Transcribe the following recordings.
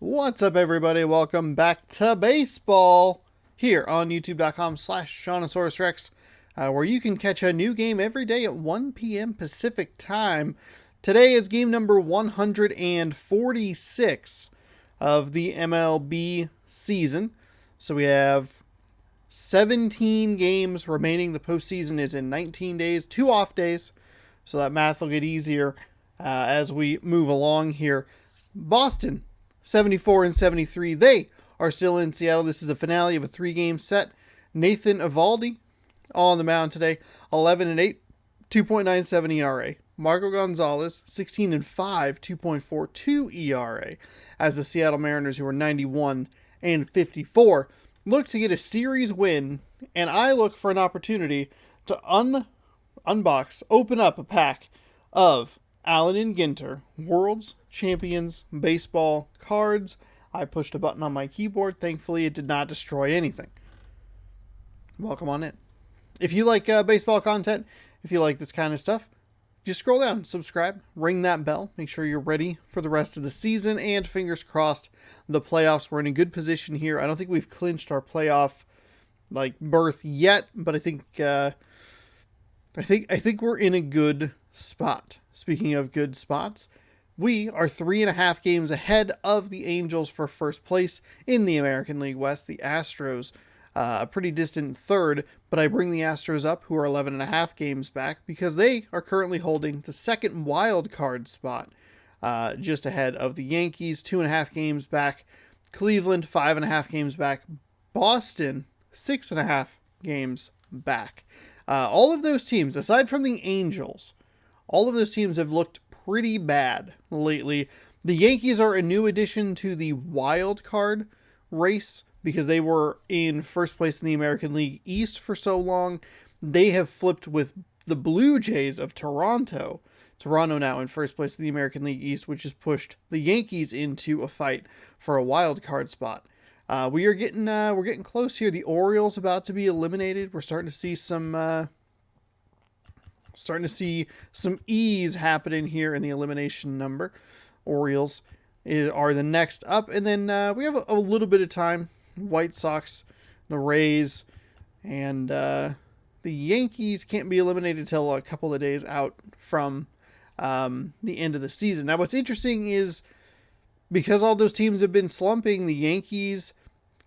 What's up, everybody? Welcome back to baseball here on youtube.com/ShaunosaurusRex, where you can catch a new game every day at 1 p.m. Pacific time. Today is game number 146 of the MLB season. So we have 17 games remaining. The postseason is in 19 days, 2 off days. So that math will get easier as we move along here. Boston 74 and 73. They are still in Seattle. This is the finale of a 3-game set. Nathan Eovaldi on the mound today, 11 and 8, 2.97 ERA. Marco Gonzalez, 16 and 5, 2.42 ERA. As the Seattle Mariners, who are 91 and 54, look to get a series win, and I look for an opportunity to unbox, open up a pack of Allen and Ginter World's Champions Baseball cards. I pushed a button on my keyboard. Thankfully, it did not destroy anything. Welcome on in. If you like baseball content, if you like this kind of stuff, just scroll down, subscribe, ring that bell. Make sure you're ready for the rest of the season, and fingers crossed, the playoffs. We're in a good position here. I don't think we've clinched our playoff berth yet, but I think we're in a good spot. Speaking of good spots, we are 3.5 games ahead of the Angels for first place in the American League West. The Astros, a pretty distant third, but I bring the Astros up, who are 11.5 games back, because they are currently holding the second wild card spot, just ahead of the Yankees, 2.5 games back. Cleveland, 5.5 games back. Boston, 6.5 games back. All of those teams, aside from the Angels, all of those teams have looked pretty bad lately. The Yankees are a new addition to the wild card race because they were in first place in the American League East for so long. They have flipped with the Blue Jays of Toronto. Toronto now in first place in the American League East, which has pushed the Yankees into a fight for a wild card spot. We're getting close here. The Orioles about to be eliminated. We're starting to see some ease happening here in the elimination number. Orioles are the next up, and then we have a little bit of time. White Sox, the Rays, and the Yankees can't be eliminated until a couple of days out from the end of the season. Now, what's interesting is because all those teams have been slumping, the Yankees,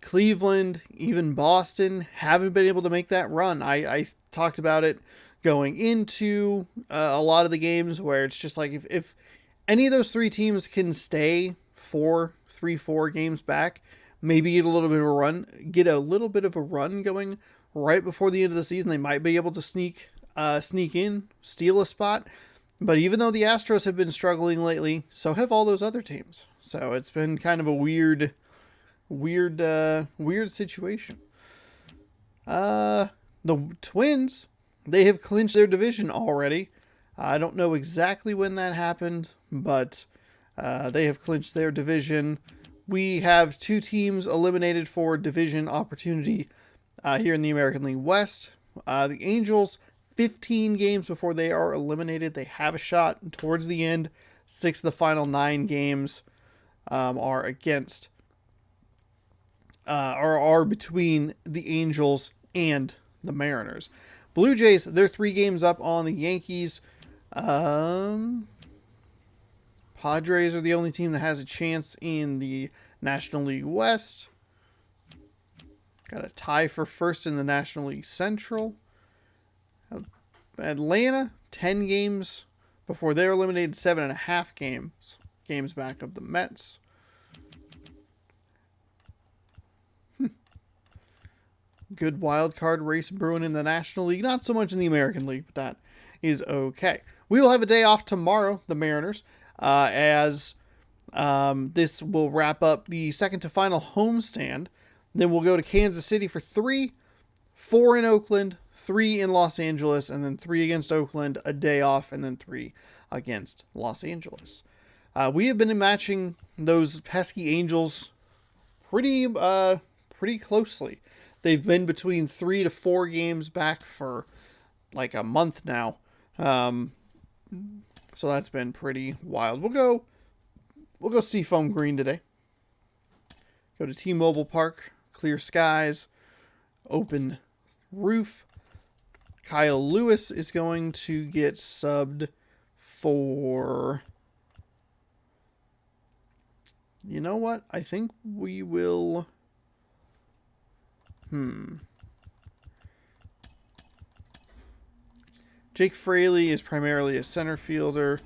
Cleveland, even Boston haven't been able to make that run. I talked about it going into a lot of the games where it's just like if any of those 3 teams can stay 4 games back, maybe get a little bit of a run going right before the end of the season, they might be able to sneak in, steal a spot. But even though the Astros have been struggling lately, so have all those other teams. So it's been kind of a weird situation. The Twins, they have clinched their division already. I don't know exactly when that happened, but they have clinched their division. We have 2 teams eliminated for division opportunity here in the American League West. The Angels, 15 games before they are eliminated. They have a shot towards the end. 6 of the final 9 games are between the Angels and the Mariners. Blue Jays, they're 3 games up on the Yankees. Padres are the only team that has a chance in the National League West. Got a tie for first in the National League Central. Atlanta, 10 games before they're eliminated, 7.5 games back of the Mets. Good wild card race brewing in the National League. Not so much in the American League, but that is okay. We will have a day off tomorrow, the Mariners, as this will wrap up the second to final homestand. Then we'll go to Kansas City for 3, 4 in Oakland, 3 in Los Angeles, and then 3 against Oakland, a day off, and then 3 against Los Angeles. We have been matching those pesky Angels pretty closely. They've been between 3 to 4 games back for like a month now. So that's been pretty wild. We'll go Seafoam Green today. Go to T-Mobile Park, clear skies, open roof. Kyle Lewis is going to get subbed for... You know what? I think we will... Jake Fraley is primarily a center fielder.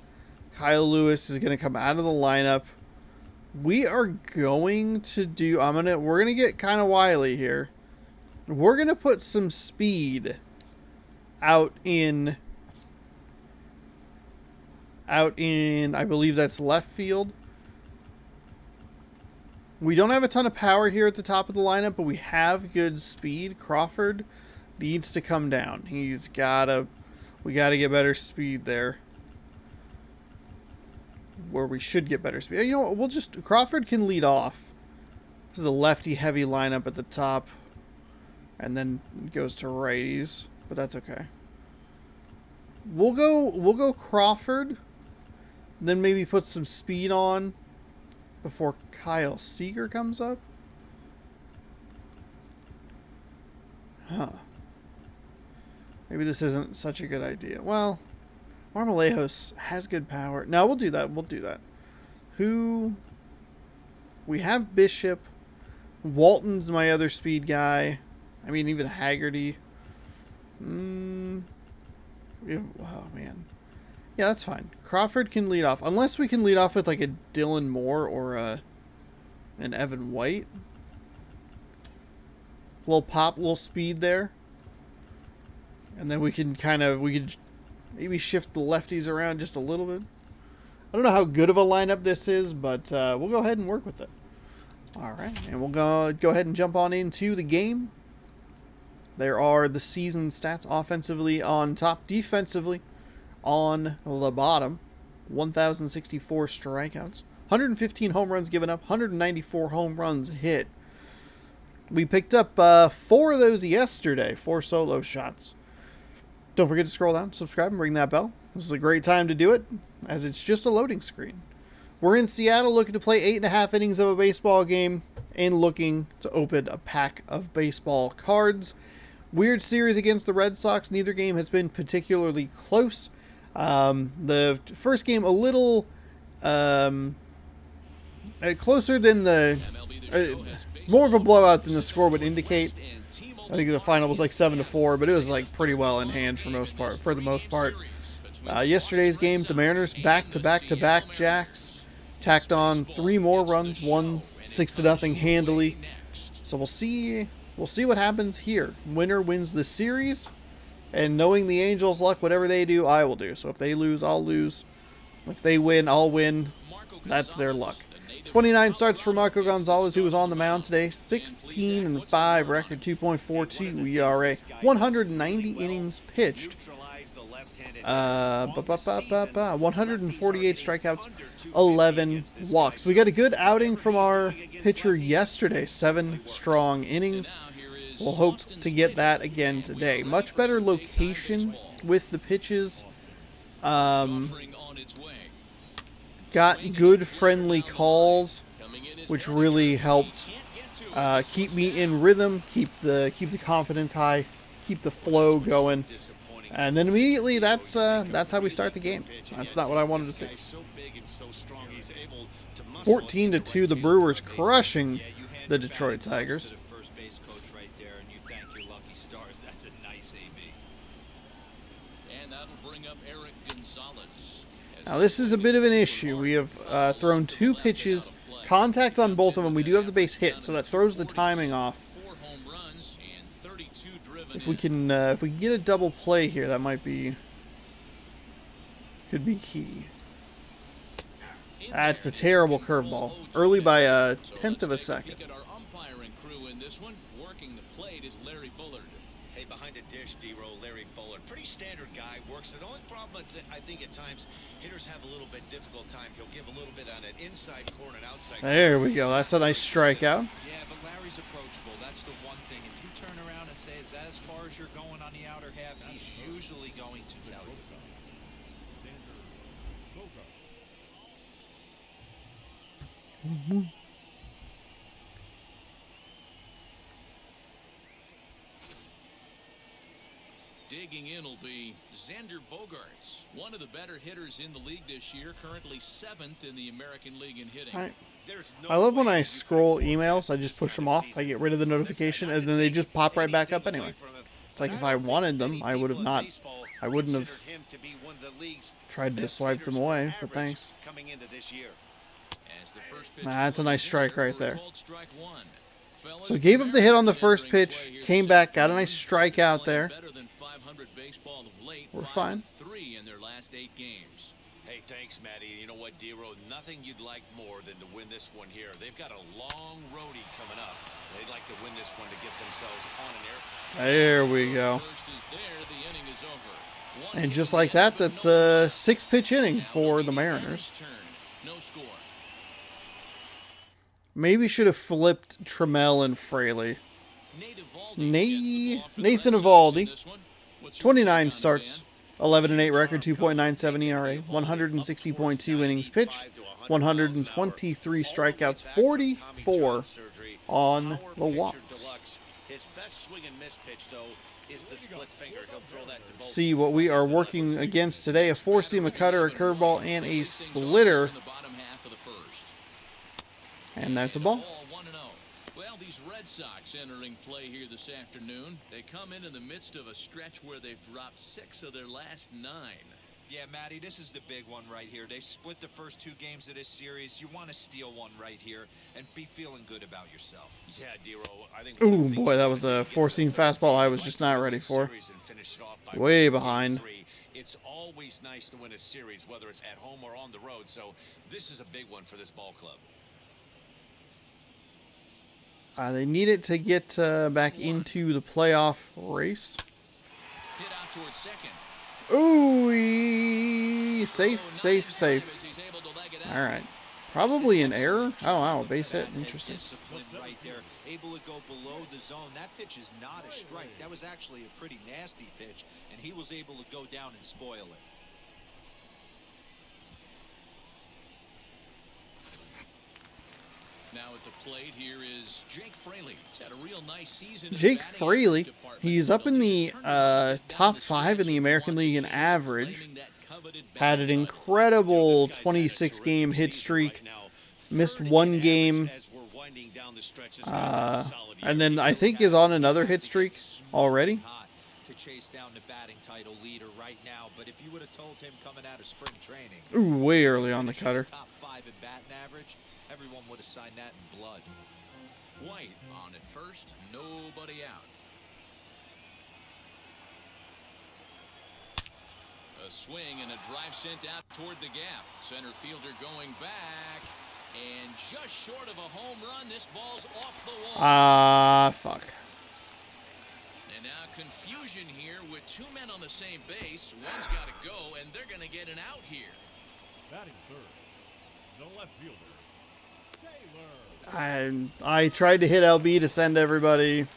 Kyle Lewis is going to come out of the lineup. We are going to do... We're going to get kind of wily here. We're going to put some speed out in, I believe that's left field. We don't have a ton of power here at the top of the lineup, but we have good speed. Crawford needs to come down. We gotta get better speed there. Where we should get better speed. You know what, Crawford can lead off. This is a lefty heavy lineup at the top. And then it goes to righties. But that's okay. We'll go Crawford. Then maybe put some speed on before Kyle Seager comes up. Huh. Maybe this isn't such a good idea. Well, Marmolejos has good power. No, we'll do that. We'll do that. We have Bishop. Walton's my other speed guy. I mean, even Haggerty. Oh, man. Yeah, that's fine. Crawford can lead off. Unless we can lead off with like a Dylan Moore or an Evan White. Little pop, little speed there. And then we could maybe shift the lefties around just a little bit. I don't know how good of a lineup this is, but we'll go ahead and work with it. All right, and we'll go ahead and jump on into the game. There are the season stats. Offensively on top, defensively on the bottom. 1,064 strikeouts, 115 home runs given up, 194 home runs hit. We picked up 4 of those yesterday, 4 solo shots. Don't forget to scroll down, subscribe, and ring that bell. This is a great time to do it, as it's just a loading screen. We're in Seattle looking to play 8.5 innings of a baseball game and looking to open a pack of baseball cards. Weird series against the Red Sox. Neither game has been particularly close. The first game a little closer than more of a blowout than the score would indicate. I think the final was like 7-4, but it was like pretty well in hand for the most part. Yesterday's game, the Mariners back-to-back jacks, tacked on 3 more runs, won 6-0 handily. So we'll see what happens here. Winner wins the series, and knowing the Angels' luck, whatever they do, I will do. So if they lose, I'll lose. If they win, I'll win. That's their luck. 29 starts for Marco Gonzalez, who was on the mound today. 16-5 record, 2.42 ERA, 190 innings pitched. 148 strikeouts, 11 walks. We got a good outing from our pitcher yesterday. 7 strong innings. We'll hope to get that again today. Much better location with the pitches. Got good friendly calls, which really helped keep me in rhythm, keep the confidence high, keep the flow going. And then immediately, that's how we start the game. That's not what I wanted to see. 14-2, the Brewers crushing the Detroit Tigers. Now this is a bit of an issue. We have thrown 2 pitches, contact on both of them. We do have the base hit, so that throws the timing off. If we can get a double play here, that could be key. That's a terrible curveball. Early by a 1/10 of a second. Hey, behind the dish, D-roll, Larry Bullard. Pretty standard guy, works it. The only problem I think at times hitters have a little bit difficult time. He'll give a little bit on an inside corner and outside corner. There we go. That's a nice strikeout. Yeah, but Larry's approachable. That's the one thing. If you turn around and say, is that as far as you're going on the outer half, he's usually going to tell you. digging in will be Xander Bogaerts, one of the better hitters in the league this year, currently 7th in the American League in hitting. I love when I scroll emails, I just push them off, I get rid of the notification, and then they just pop right back up anyway. It's like if I wanted them, I would have not, I wouldn't have tried to swipe them away, but thanks. That's a nice strike right there. So gave up the hit on the first pitch, came back, got a nice strike out there. We're fine. Hey, thanks, Matty. You know what, D-Row? Nothing you'd like more than to win this one here. They've got a long roadie coming up. They'd like to win this one to get themselves on an air. There we go. And just like that, that's a 6-pitch inning for the Mariners. Maybe should have flipped Trammell and Fraley. Nathan Eovaldi, 29 starts, 11-8 record, 2.97 ERA, 160.2 innings pitched, 123 strikeouts, 44 on the walks. See what we are working against today: a 4-seam, a cutter, a curveball, and a splitter. And that's a ball. Well, these Red Sox entering play here this afternoon. They come in the midst of a stretch where they've dropped 6 of their last 9. Yeah, Matty, this is the big one right here. They've split the first 2 games of this series. You want to steal one right here and be feeling good about yourself. Yeah, D-Row, I think. Ooh, boy, that was a 4-seam fastball I was just not ready for. Way behind. It's always nice to win a series, whether it's at home or on the road. So this is a big one for this ball club. They need it to get back into the playoff race. Hit out towards second. Ooh, safe. All right. Probably an error. Oh, wow, a base hit. Interesting. Right there, able to go below the zone. That pitch is not a strike. That was actually a pretty nasty pitch, and he was able to go down and spoil it. Now at the plate here is Jake Fraley. He's had a real nice season. Jake Fraley, he's up in the top 5 in the American League in average. Had an incredible 26-game hit streak. Missed 1 game. And then I think is on another hit streak already. To chase down the batting title leader right now, but if you would have told him coming out of spring training, Ooh, way early on the cutter. Top 5 in batting average, everyone would have signed that in blood. White on at first, nobody out. A swing and a drive sent out toward the gap. Center fielder going back, and just short of a home run. This ball's off the wall. Fuck. And now confusion here with 2 men on the same base. One's got to go, and they're going to get an out here. Batting third, the left fielder, Taylor. I tried to hit LB to send everybody.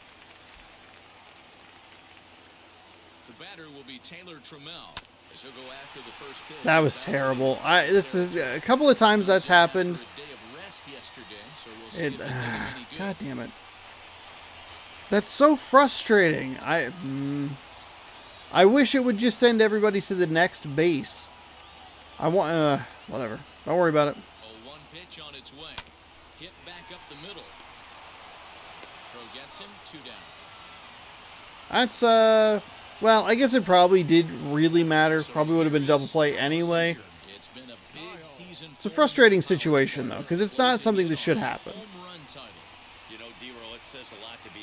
The batter will be Taylor Trammell as he'll go after the first pitch. That was terrible. This is a couple of times that's happened. God damn it. That's so frustrating. I wish it would just send everybody to the next base. I want whatever. Don't worry about it. A 1 pitch on its way. Hit back up the middle. Throw gets him, 2 down. That's well, I guess it probably did really matter. Probably would have been double play anyway. It's been a big season. It's a frustrating situation though, because it's not something that should happen.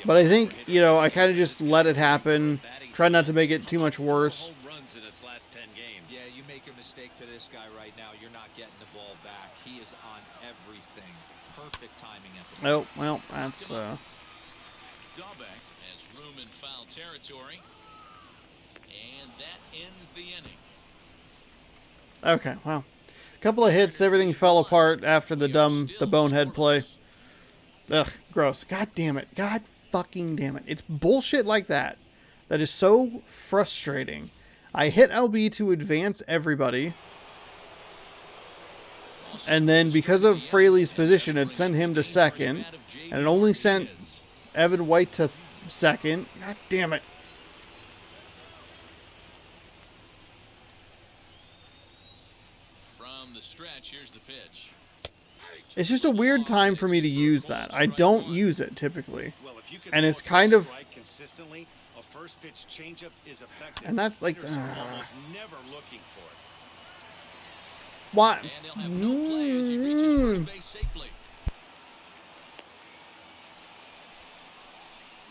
But I think, you know, I kind of just let it happen. Try not to make it too much worse. Yeah, you make a mistake to this guy right now, you're not getting the ball back. He is on everything. Perfect timing at the Oh, well, that's Dawbeck has room in foul territory. And that ends the inning. okay. Well, a couple of hits, everything fell apart after the bonehead play. Ugh, gross. God damn it. God fucking damn it. It's bullshit like that that is so frustrating. I hit LB to advance everybody, and then because of Fraley's position, it sent him to second, and it only sent Evan White to second. God damn it. here's the pitch. It's just a weird time for me to use that. I don't use it typically. Well, if you can And throw it's it to kind a of... strike consistently, a first pitch changeup is effective. And that's like... Hitters are almost never looking for it. What? And they'll have no play as he reaches first base safely.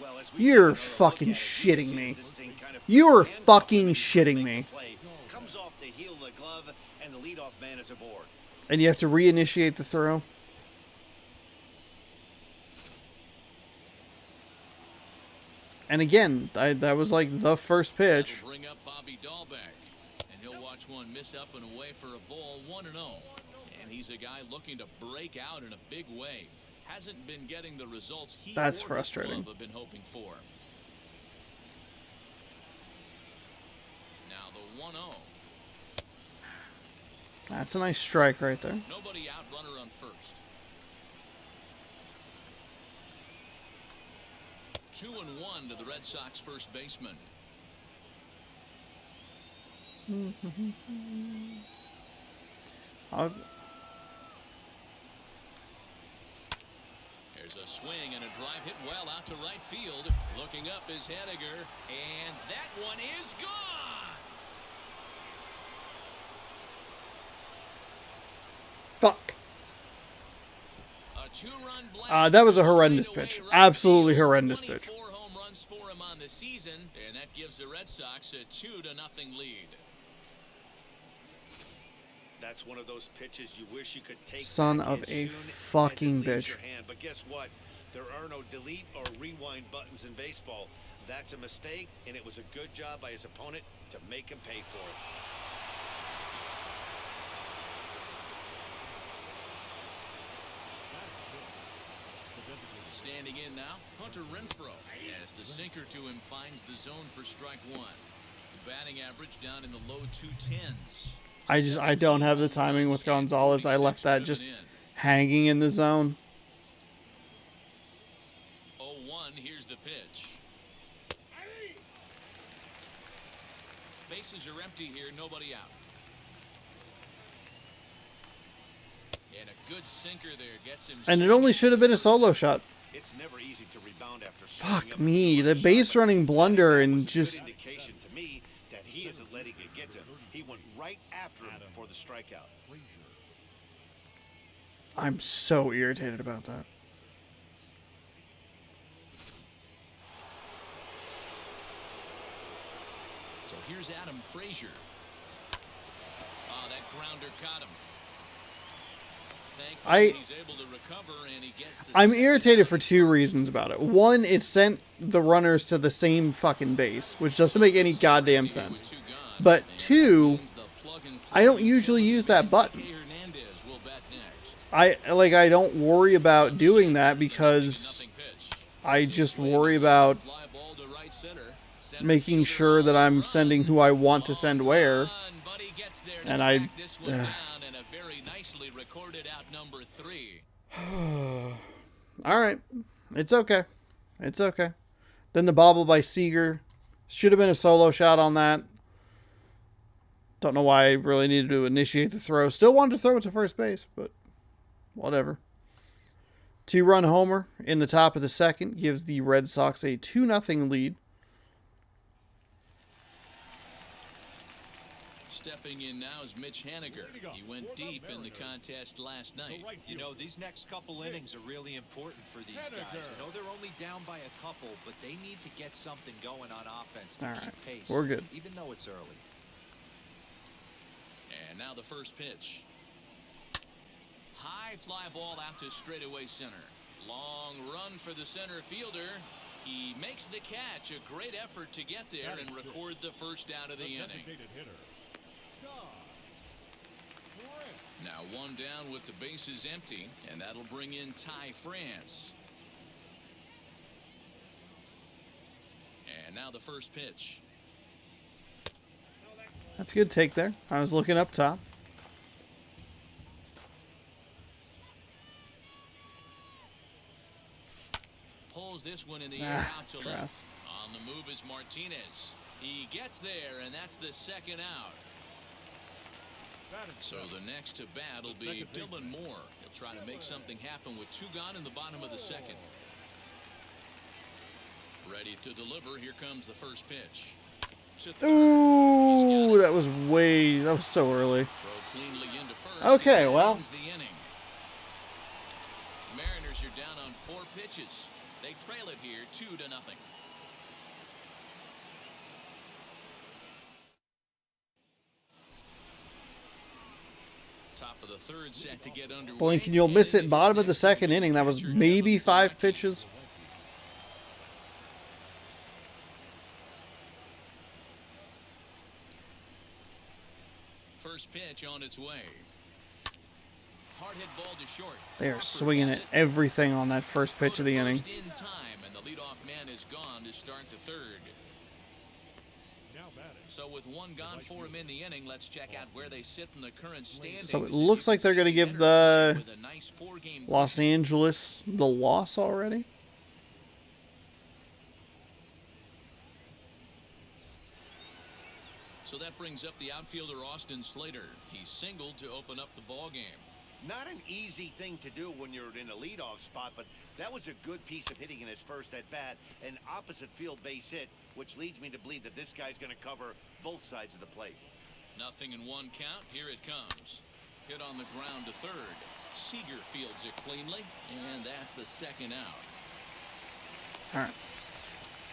Well, as we You're take another fucking look at it, you can shitting see me. this thing kind of You're hands off fucking him shitting to me. make the play. Comes off the heel of the glove, and the leadoff man is aboard. And you have to reinitiate the throw? And again, that was like the first pitch. That'll bring up Bobby Dahlbeck, and he'll watch one miss up and away for a ball, 1-0. And he's a guy looking to break out in a big way. Hasn't been getting the results he That's or his frustrating. club have been hoping for. Now the 1-0. That's a nice strike right there. Nobody out, runner on first. 2-1 to the Red Sox first baseman. There's a swing and a drive hit well out to right field. Looking up is Henniger, and that one is gone. Fuck. A two-run blast That was a horrendous straightaway pitch. right Absolutely field. horrendous pitch. 24 home runs for him on the season, and that gives the Red Sox a 2-0 lead. That's one of those pitches you wish you could take. Son back of as a soon as fucking it leaves bitch. your hand. But guess what? There are no delete or rewind buttons in baseball. That's a mistake, and it was a good job by his opponent to make him pay for it. Standing in now, Hunter Renfroe, as the sinker to him finds the zone for strike one. The batting average down in the low 210s. I don't have the timing with Gonzalez. I left that just hanging in the zone. 0-1, here's the pitch. Bases are empty here, nobody out. And a good sinker there gets him. And it only should have been a solo shot. It's never easy to rebound after Fuck me. The base running blunder and just... indication to me that he isn't letting it get to him. He went right after him before the strikeout. I'm so irritated about that. So here's Adam Frazier. Oh, that grounder caught him. Thankfully, he's able to recover, and he gets the I'm second irritated out for of two third. reasons about it. One, it sent the runners to the same fucking base, which doesn't make any goddamn With sense. two gone, But and two, that means the plug-and-play I don't usually use that button. Kike Hernandez will bat next. I don't worry about doing that because Nothing pitch. I just worry about Fly ball to right center. Center making fielder sure that on I'm the sending run. who I want to send where. Run, but he gets there to And I- track this one down, and a very nicely recorded out number 3. All right. It's okay. It's okay. Then the bobble by Seager. Should have been a solo shot on that. Don't know why I really needed to initiate the throw. Still wanted to throw it to first base, but whatever. 2-run homer in the top of the second gives the Red Sox a 2-0 lead. Stepping in now is Mitch Henniger. He went deep in the contest last night. You know, these next couple innings are really important for these guys. I know they're only down by a couple, but they need to get something going on offense to All keep right. pace. We're good. Even though it's early. And now the first pitch. High fly ball out to straightaway center. Long run for the center fielder. He makes the catch. A great effort to get there and record the first out of the inning. Designated hitter. Now one down with the bases empty, and that'll bring in Ty France. And now the first pitch. That's a good take there. I was looking up top. Pulls this one in the air out to Trask. left. On the move is Martinez. He gets there, and that's the second out. So the next to bat will be Dylan Moore. He'll try to make something happen with 2 gone in the bottom of the 2nd. Ready to deliver. Here comes the first pitch. Ooh, that was so early. Throw cleanly into first. Okay, well. The inning. Mariners are down on 4 pitches. They trail it here 2-0. Top of the 3rd set to get underway. Blink and you'll miss it. Bottom of the 2nd inning. That was maybe 5 pitches. First pitch on its way. Hard hit ball to short. They are swinging at everything on that first pitch of the inning. In time, and the leadoff man is gone to start the 3rd. So with 1 gone for him in the inning, let's check out where they sit in the current standings. So it looks like they're going to give the Los Angeles the loss already. So that brings up the outfielder Austin Slater. He singled to open up the ball game. Not an easy thing to do when you're in a leadoff spot, but that was a good piece of hitting in his first at bat, an opposite field base hit, which leads me to believe that this guy's going to cover both sides of the plate. Nothing in 1 count. Here it comes. Hit on the ground to 3rd. Seager fields it cleanly, and that's the 2nd out. All right.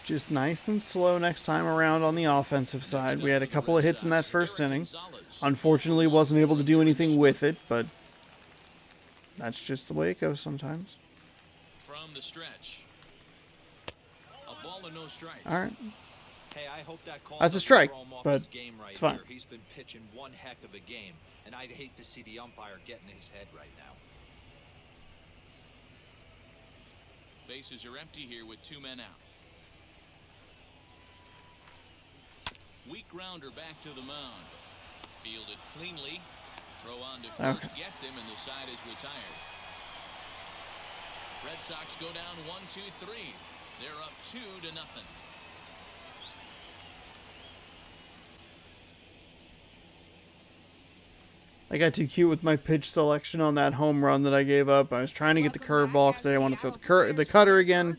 Just nice and slow next time around on the offensive side. We had a couple of hits in that first inning. Unfortunately, wasn't able to do anything with it, but that's just the way it goes sometimes. From the stretch. A ball and no strikes. All right. Hey, I hope that call That's a strike, throw him off but his game right it's fine. here. He's been pitching one heck of a game, and I'd hate to see the umpire get in his head right now. Bases are empty here with 2 men out. Weak grounder back to the mound. Fielded cleanly. Throw on to first gets him, and the side is retired. Red Sox go down 1-2-3. They're up 2-0. I got too cute with my pitch selection on that home run that I gave up. I was trying to get the curveball because I didn't want to throw the cutter again.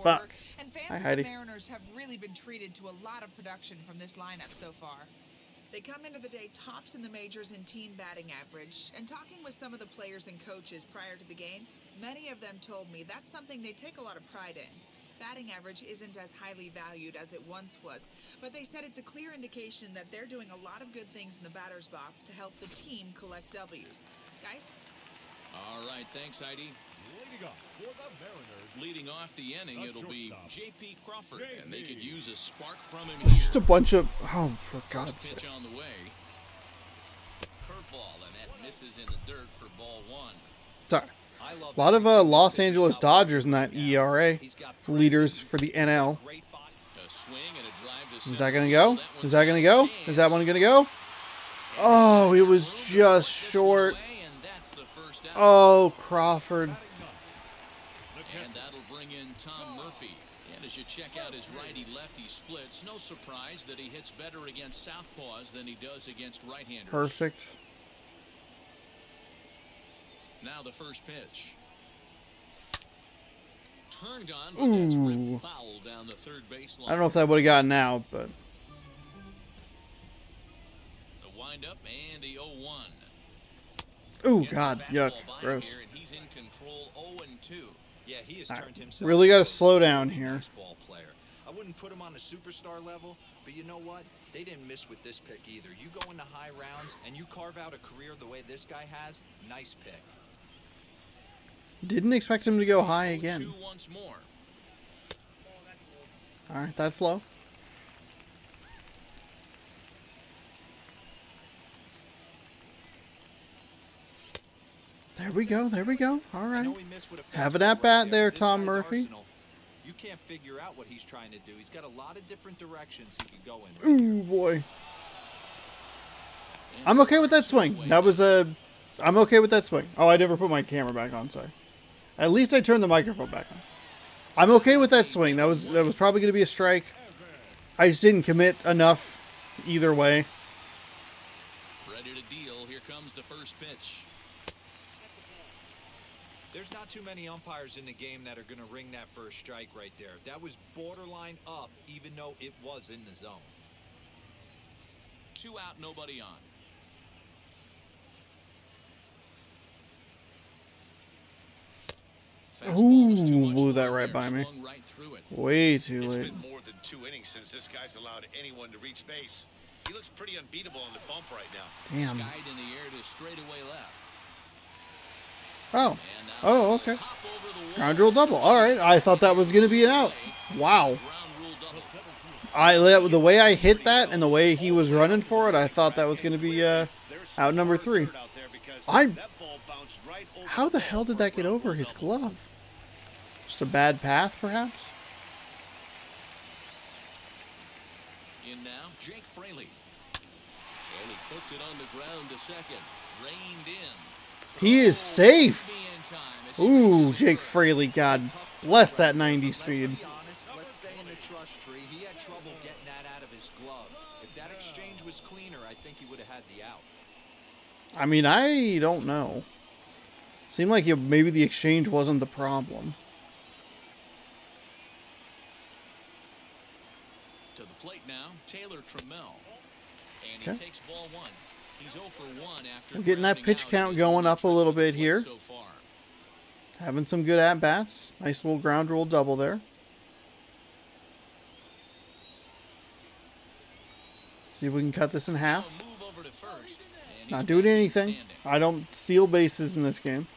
Fuck. Hi, Heidi. The Mariners have really been treated to a lot of production from this lineup so far. They come into the day tops in the majors in team batting average, and talking with some of the players and coaches prior to the game, many of them told me that's something they take a lot of pride in. Batting average isn't as highly valued as it once was, but they said it's a clear indication that they're doing a lot of good things in the batter's box to help the team collect W's. Guys? All right, thanks, Heidi. Leading off for the Mariners. Leading off the inning, The it'll be shortstop, J.P. Crawford, and they could J.P. use a spark from him here. Just a bunch of... Oh, for God's First sake. pitch on the way. Curveball, and that misses in the dirt for ball 1. Sorry. A lot of Los Angeles Dodgers in that ERA. Leaders for the NL. A swing and a drive to Is that going to go? Is that going to go? Is that one going to go? Oh, it was just short. Oh, Crawford. And that'll bring in Tom Murphy. And as you check out his righty-lefty splits, no surprise that he hits better against southpaws than he does against right-handers. Perfect. Now the first pitch. Turned on, but that's ripped foul down the 3rd baseline. I don't know if that would have gotten out, but... The windup and the 0-1. Ooh, God, yuck, gross. Here, and he's in control 0-2. Yeah, he has turned himself. Really got to slow down here. Baseball player. I wouldn't put him on a superstar level, but you know what? They didn't miss with this pick either. You go into high rounds and you carve out a career the way this guy has. Nice pick. Didn't expect him to go high again. 2 once more. All right, that's low. There we go. There we go. All right. Have an at-bat there, Tom Murphy. You can't figure out what he's trying to do. He's got a lot of different directions he could go in. Ooh, boy. I'm okay with that swing. That was a... I'm okay with that swing. Oh, I never put my camera back on, sorry. At least I turned the microphone back on. I'm okay with that swing. That was probably going to be a strike. I just didn't commit enough either way. Ready to deal There's not too many umpires in the game that are going to ring that first strike right there. That was borderline up, even though it was in the zone. 2 out, nobody on. Ooh, blew that right by me. Way too late. It's been more than 2 innings since this guy's allowed anyone to reach base. He looks pretty unbeatable on the bump right now. Damn. Skied in the air to straightaway left. Oh, okay. Ground rule double. All right, I thought that was going to be an out. Wow. The way I hit that and the way he was running for it, I thought that was going to be out number 3. How the hell did that get over his glove? Just a bad path, perhaps? In now, Jake Fraley. And he puts it on the ground to second. Reined in. He is safe. Ooh, Jake Fraley, God bless that 90 speed. Let's be honest, let's stay in the trust tree. He had trouble getting that out of his glove. If that exchange was cleaner, I think he would have had the out. I mean, I don't know. Seemed like maybe the exchange wasn't the problem. To the plate now, Taylor Trammell. And he takes ball 1. He's 0 for 1 after We're getting that pitch count going up a little bit here. So far. Having some good at-bats. Nice little ground rule double there. See if we can cut this in half. Move over to first, Not doing anything. I don't steal bases in this game.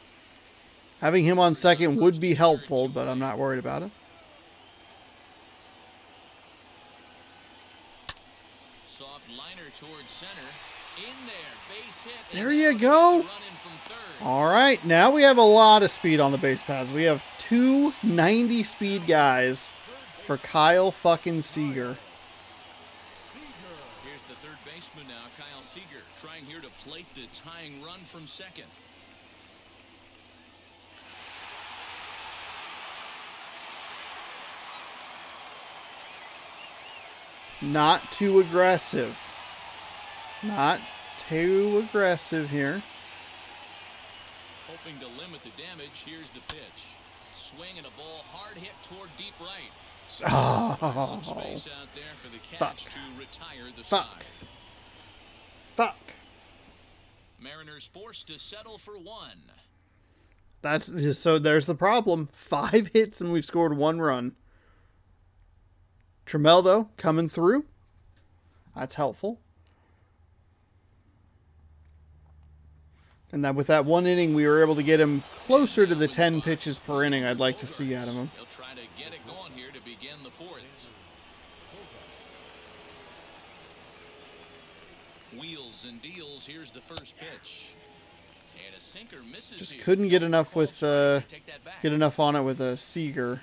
Having him on second would be helpful, but I'm not worried about it. Soft liner towards center. In there, base hit. There you go. All right, now we have a lot of speed on the base paths. We have 2 90 speed guys for Kyle fucking Seager. Here's the third baseman now, Kyle Seager, trying here to plate the tying run from second. Not too aggressive. Not too aggressive here. Hoping to limit the damage, here's the pitch. Swing and a ball hard hit toward deep right. Some space out there for the catch to retire the side. Fuck. Mariners forced to settle for 1. So there's the problem. 5 hits and we've scored 1 run. Trammell, though, coming through. That's helpful. And then with that 1 inning, we were able to get him closer to the 10 pitches per inning I'd like to see out of him. He'll try to get it going here to begin the 4th. Wheels and deals. Here's the first pitch. And a sinker misses. Just here. couldn't get enough with Take that back. get enough on it with a Seager.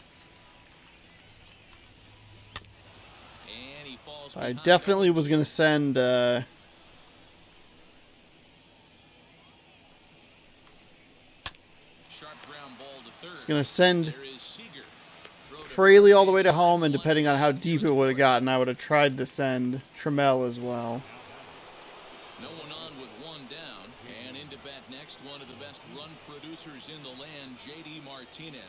And he falls I behind definitely over was going to send sharp ground ball to third. was going to send There is Seager. Throw to Fraley first all the way to base. home, and depending on how deep it would have gotten, I would have tried to send Trammell as well. No one on with 1 down. And into bat next, one of the best run producers in the land, J.D. Martinez.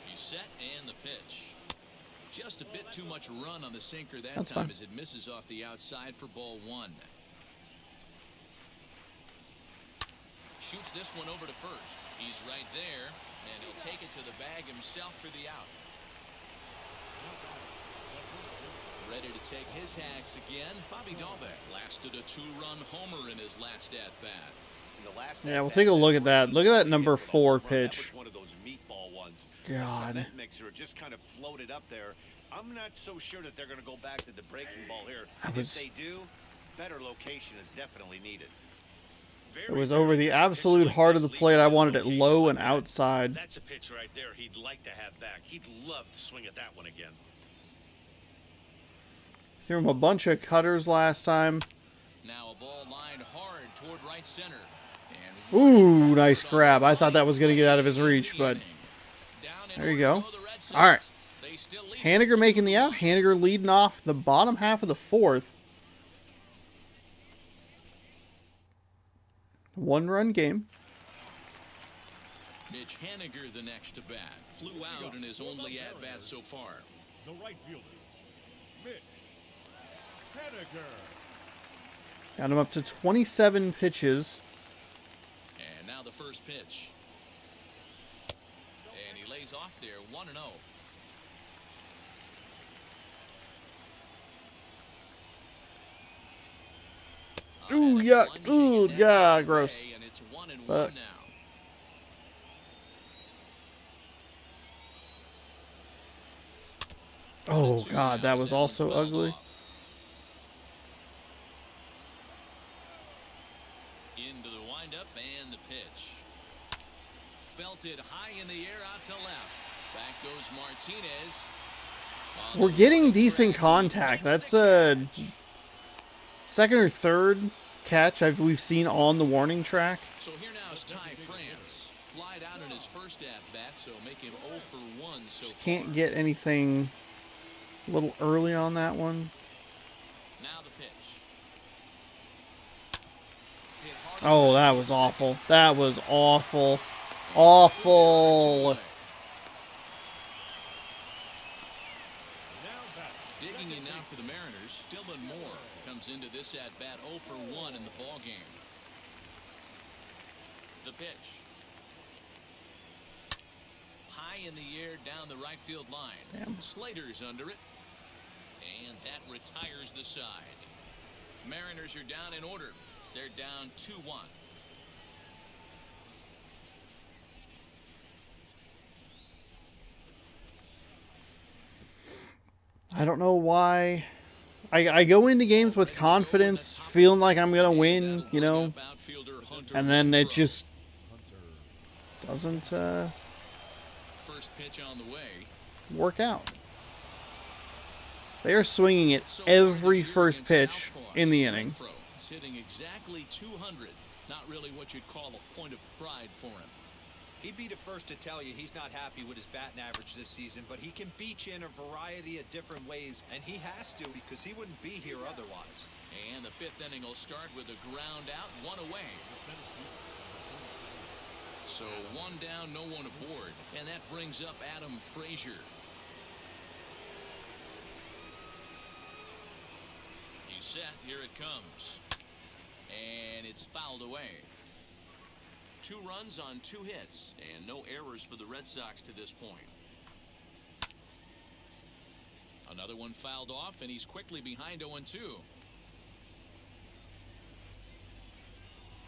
He's set and the pitch. Just a bit too much run on the sinker that That's time fine. as it misses off the outside for ball 1. Shoots this one over to first. He's right there, and he'll take it to the bag himself for the out. Ready to take his hacks again. Bobby Dahlbeck lasted a 2-run homer in his last at-bat. Yeah, we'll take a look at that. Look at that number 4 pitch. One of those meatball ones. God. The cement mixer just kind of floated up there. I'm not so sure that they're going to go back to the breaking ball here. If they do, better location is definitely needed. It was over the absolute heart of the plate. I wanted it low and outside. That's a pitch right there he'd like to have back. He'd love to swing at that one again. Threw him a bunch of cutters last time. Now a ball lined hard toward right center. Ooh, nice grab. I thought that was going to get out of his reach, but there you go. All right. Henniger making the out. Henniger leading off the bottom half of the 4th. 1-run game. Mitch Henniger, the next to bat, flew out in his only at-bat so far. The right fielder, Mitch Henniger. Got him up to 27 pitches. And now the first pitch. And he lays off there, 1-0. Ooh, yuck. Ooh, yeah, gross. And it's 1-1 Fuck. now. Oh, God, that was also ugly. Into the windup and the pitch. Belted high in the air out to left. Back goes Martinez. We're getting decent contact. That's a second or third catch we've seen on the warning track. So here now is Ty France. Flied out in his first at-bat, so make him 0 for 1 so far. Can't get anything a little early on that one. Now the pitch. Hit hard Oh, that was awful. That was awful. Awful. Digging in now for the Mariners, Dylan Moore comes into this at-bat 0 for 1 in the ballgame. The pitch. High in the air down the right field line. Damn. Slater's under it. And that retires the side. Mariners are down in order. They're down 2-1. I don't know why. I go into games with confidence, feeling like I'm going to win, you know, and then it just doesn't First pitch on the way. work out. They are swinging it every first pitch in the inning. Sitting exactly 200. Not really what you'd call a point of pride for him. He'd be the first to tell you he's not happy with his batting average this season, but he can beat you in a variety of different ways, and he has to because he wouldn't be here otherwise. And the fifth inning will start with a ground out, 1 away. So 1 down, no one aboard, and that brings up Adam Frazier. He's set, here it comes. And it's fouled away. 2 runs on 2 hits, and no errors for the Red Sox to this point. Another one fouled off, and he's quickly behind 0-2.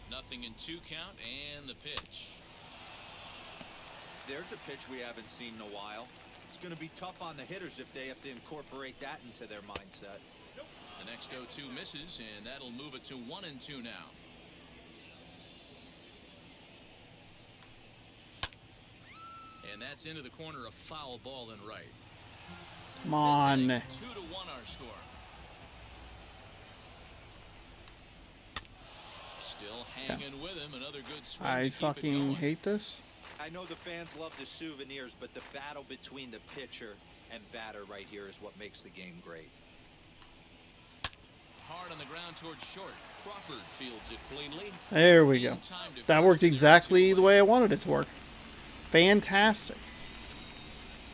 Nothing in 2 count, and the pitch. There's a pitch we haven't seen in a while. It's going to be tough on the hitters if they have to incorporate that into their mindset. The next 0-2 misses, and that'll move it to 1-2 now. And that's into the corner, a foul ball and right. Come on. 2-1 our score. Still hanging with him. Another good swing. I to keep it fucking going. hate this. I know the fans love the souvenirs, but the battle between the pitcher and batter right here is what makes the game great. Hard on the ground towards short. Crawford fields it cleanly. There we go. That worked exactly the way I wanted it to work. Fantastic.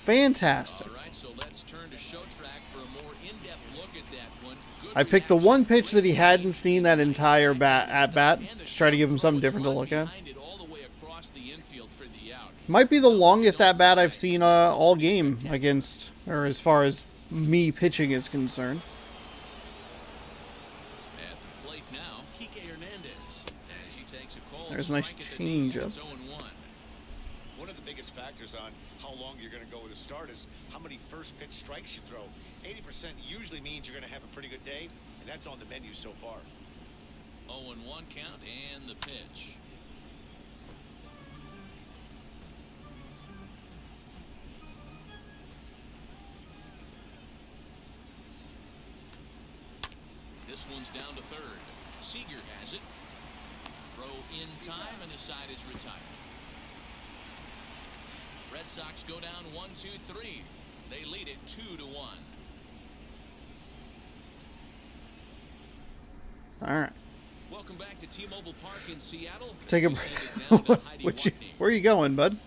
Fantastic. All right, so let's turn to show track for a more in-depth look at that one. Good I picked the reaction. one pitch that he hadn't seen that entire at bat, just try to give him something different to look at. Behind it all the way across the infield for the out. Might be the longest at bat I've seen all game against, or as far as me pitching is concerned. At the plate now, Kike Hernandez as he takes a cold There's a nice strike at the knees. changeup. It's 0-1. One of the biggest factors on how long you're going to go with a start is how many first pitch strikes you throw. 80% usually means you're going to have a pretty good day, and that's on the menu so far. 0-1 count and the pitch. This one's down to third. Seager has it. Throw in time, and the side is retired. Red Sox go down 1-2-3. They lead it 2-1. All right. Welcome back to T-Mobile Park in Seattle. Take a We send it down to Heidi Watney. Where are you going, bud?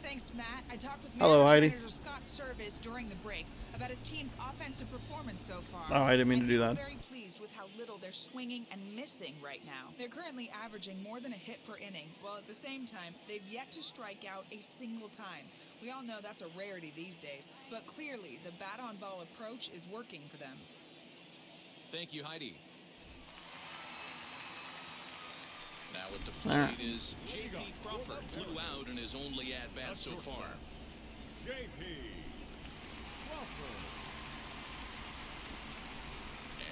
Thanks, Matt. I talked with Hello, Heidi. manager Scott Service during the break about his team's offensive performance so far. Oh, I didn't mean to do He was that. very pleased with how little they're swinging and missing right now. They're currently averaging more than a hit per inning, while at the same time, they've yet to strike out a single time. We all know that's a rarity these days, but clearly the bat-on-ball approach is working for them. Thank you, Heidi. Now at the All plate right. is J.P. Crawford. Flew out in his only at-bat so far. J.P. Crawford.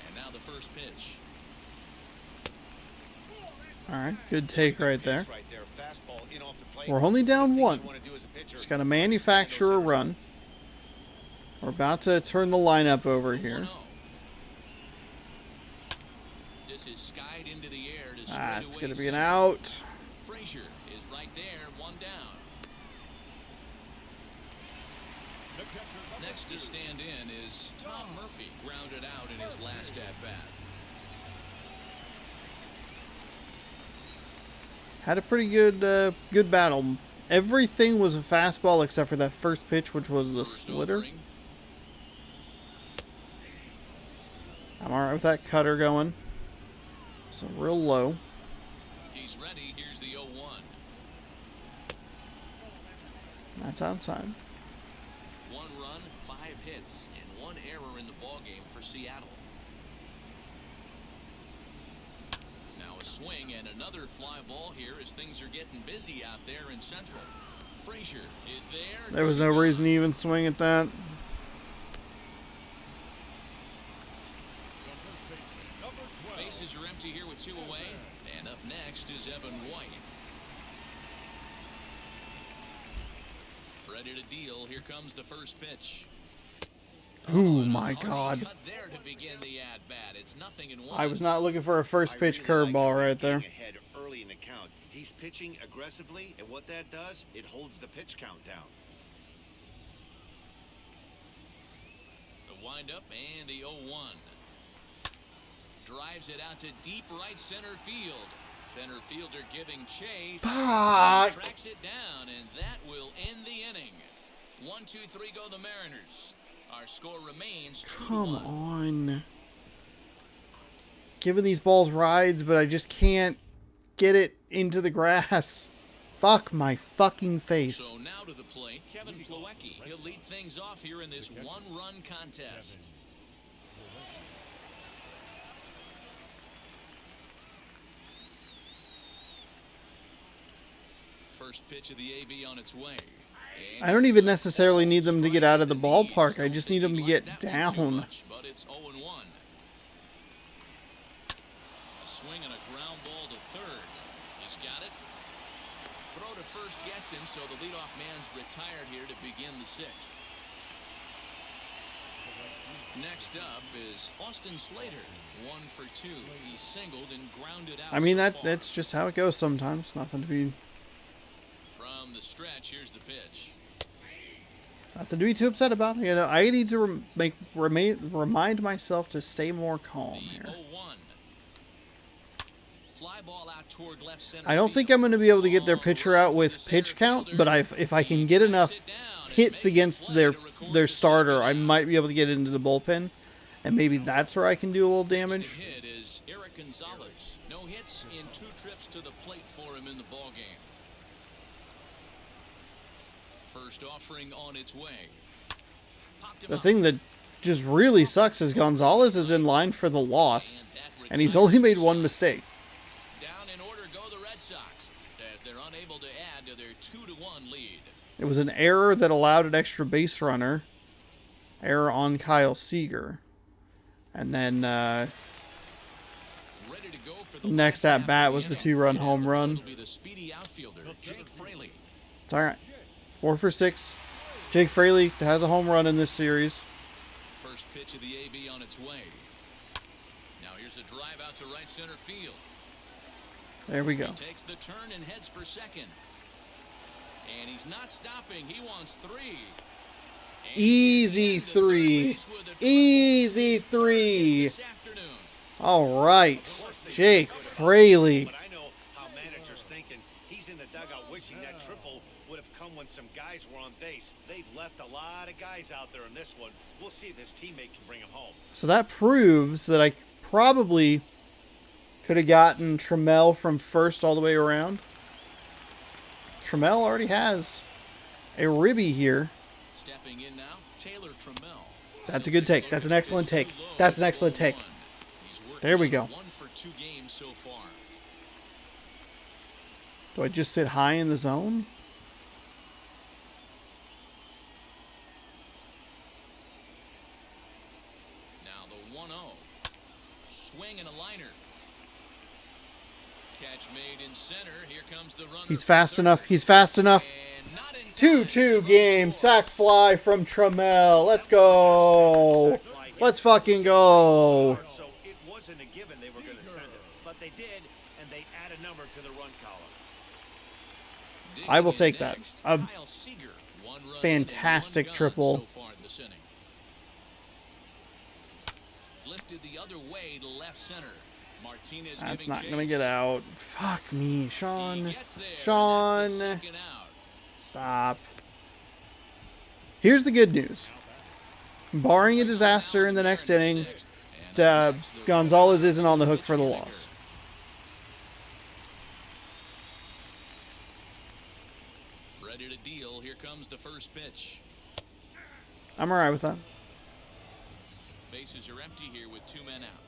And now the first pitch. All right, good take right there. Right there. Fastball in off the plate. We're only down The things one. you wanna do as a pitcher, Just got to manufacture a run. We're about to turn the lineup over here. 1-0. This is skied into the air to It's straightaway going to be an center. out. Frazier is right there, one down. The catcher, number Next to 2. stand in is Tom Murphy, grounded out in his last at-bat. Had a pretty good battle. Everything was a fastball except for that first pitch, which was the First slitter. offering. I'm all right with that cutter going. So real low. He's ready. Here's the 0-1. That's outside. 1 run, 5 hits, and 1 error in the ballgame for Seattle. Now a swing and another fly ball here as things are getting busy out there in Central. Frazier is there. There was no reason to even swing at that. The first baseman, number 12. Bases are empty here with 2 away. And up next is Evan White. Ready to deal. Here comes the first pitch. Ooh, And a my hard God. cut there to begin the at-bat. It's 0-1. I was not looking for a first I pitch really like curveball how he's right there. getting ahead early in the count. He's pitching aggressively, and what that does, it holds the pitch count down. The windup and the 0-1. Drives it out to deep right center field. Center fielder giving chase. Fuck. Tracks it down, and that will end the inning. 1-2-3 go the Mariners. Our score remains 2-1. Come on. Giving these balls rides, but I just can't get it into the grass. Fuck my fucking face. So now to the plate, Kevin Plawecki. He'll lead things off here in this one-run contest. First pitch of the AB on its way. And I don't even necessarily need them to get out of the ballpark. I just need them to get That one too down. much, but it's 0-1. A swing and a ground ball to third. He's got it. Throw to first gets him, so the leadoff man's retired here to begin the 6th. Next up is Austin Slater, 1 for 2. He singled and grounded out. I mean, so far. that's just how it goes sometimes. Nothing From the stretch, here's the pitch. to be too upset about. You know, I need to remind myself to stay more calm The here. 0-1. Fly ball out toward left center I don't think field. I'm going to be able to get their Long pitcher run out for with the pitch center count, fielder. but if I can He get tracks enough it down and hits makes the against play their to record their the starter, second I out. might be able to get into the bullpen, and maybe that's where I can do a little Next damage. to hit is Eric Gonzalez. No hits in 2 trips to the plate for him in the ballgame. First offering on its way. Popped him The up. thing that just really sucks is Gonzalez is in line for the loss, And that and he's retires only made the one side. mistake. Down in order go the Red Sox as they're unable to add to their 2-1 lead. It was an error that allowed an extra base runner. Error on Kyle Seager. And then Ready to go for the next last at bat half of was the the inning. 2-run And home at the run. plate will be the speedy outfielder, Jake Fraley. it's all right. 4 for 6. Jake Fraley has a home run in this series. First pitch of the AB on its way. Now here's a drive out to right center field. There we go. He takes the turn and heads for second. And he's not stopping. He wants 3. And Easy he gets into third 3. base with a Easy double. 3. This afternoon. All right. Jake Fraley. But I know how managers thinking. He's in the dugout wishing that triple would have come when some guys were on base. They've left a lot of guys out there in this one. We'll see if his teammate can bring him home. So that proves that I probably could have gotten Trammell from first all the way around. Trammell already has a ribby here. Stepping in now, Taylor Trammell. That's a good take. That's an excellent take. That's an excellent take. There we go. 1 for 2 games so far. Do I just sit high in the zone? Now the 1-0. Swing and a liner. Catch made in center. Here comes the runner. He's fast enough. He's fast enough. And not in time. 2-2 game. Sack fly from Trammell. Let's go. Let's fucking go. So it wasn't a given they were going to send it, but they did, and they add a number to the run column. I will take that. A Kyle Seager, 1 run fantastic in and 1 gun triple. so far this inning. Lifted the other way to left center. Martinez That's giving not going to chase. get out. Fuck me, He Sean. gets there, and Sean. that's the second out. Stop. Here's the good news. Barring a disaster in the next inning, Gonzalez isn't on the hook for the loss. Ready to deal. Here comes the first pitch. I'm alright with that. Bases are empty here with 2 men out.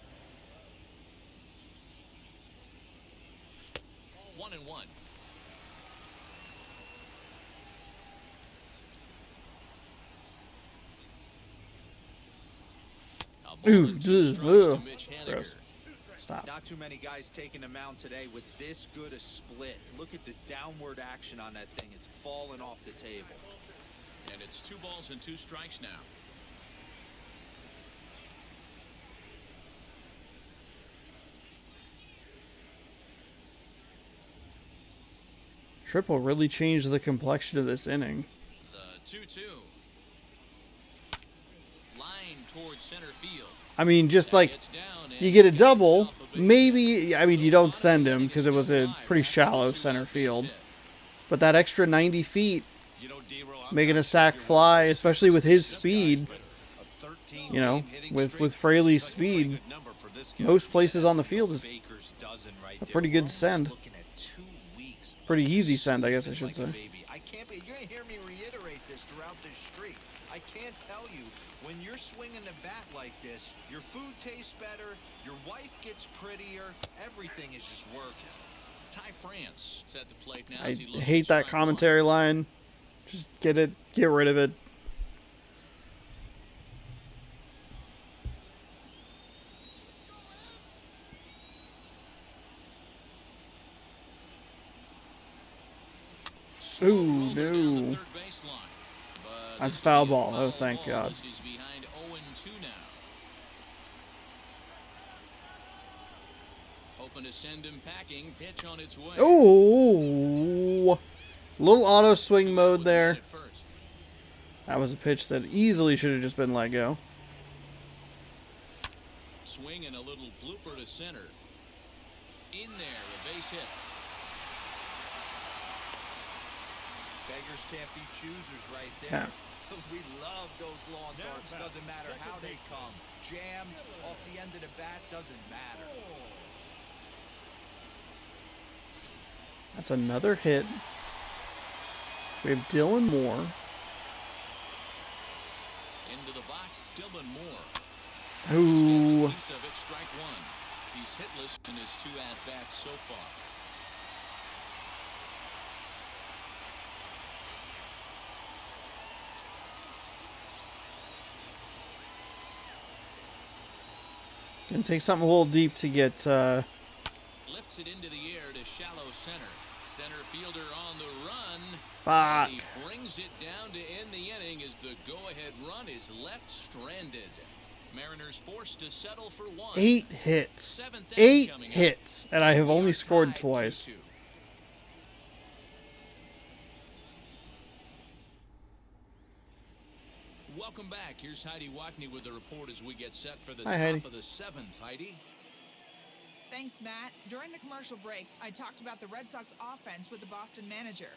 1-1. A ball Ooh, and 2 strikes ugh, to Mitch Henniger. gross. Stop. Not too many guys taking the mound today with this good a split. Look at the downward action on that thing. It's falling off the table. And it's 2 balls and 2 strikes now. Triple really changed the complexion of this inning. The 2-2. Line towards center field. I mean, just like Gets down and you get a gets double, himself a base maybe, I mean, you don't send him because it was a pretty shallow center field. But that extra 90 feet, You know, D-Row, I'm making not a sack sure you're fly, one of especially with his this guy's, speed, but a 13 you know, game hitting with streak Fraley's is a pretty speed, good number for this guy. most places on the field is Baker's dozen right a there. pretty We're good almost send. looking at 2 weeks of Pretty easy send, I guess I swinging should like say. a baby. I can't be. You're gonna hear me reiterate this throughout this streak. I can't tell you, when you're swinging the bat like this, your food tastes better, your wife gets prettier, everything is just working. Ty France is at the plate now. I as he looks hate at that strike commentary line. Just get rid of it. one. Ooh, Rolled her down the no. third baseline. But That's this foul will be a ball. Oh, foul thank ball God. as he's behind 0-2 now. Hoping to send him packing. Pitch on its way. Ooh. Little auto swing mode there. At first. That was a pitch that easily should have just been let go. Swing and a little blooper to center. In there, a base hit. Beggars can't be choosers right Yeah. there. We love those long darts. Doesn't matter how they come. Jammed off the end of the bat, doesn't matter. That's another hit. We have Dylan Moore. Into the box, Dylan Moore. Ooh. Piece of it, strike 1. He's hitless in his 2 at-bats so far. Gonna take something a little deep to get Lifts it into the air to shallow center. Center fielder on the run. Fuck. And he brings it down to end the inning as the go-ahead run is left stranded. Mariners forced to settle for 1. 8 hits. 7th inning 8 coming up. hits. And I have We only are scored tied twice. 2-2. Welcome back. Here's Heidi Watney with the report as we get set for the Hi, top Heidi. of the 7th. Heidi? Thanks, Matt. During the commercial break, I talked about the Red Sox offense with the Boston manager.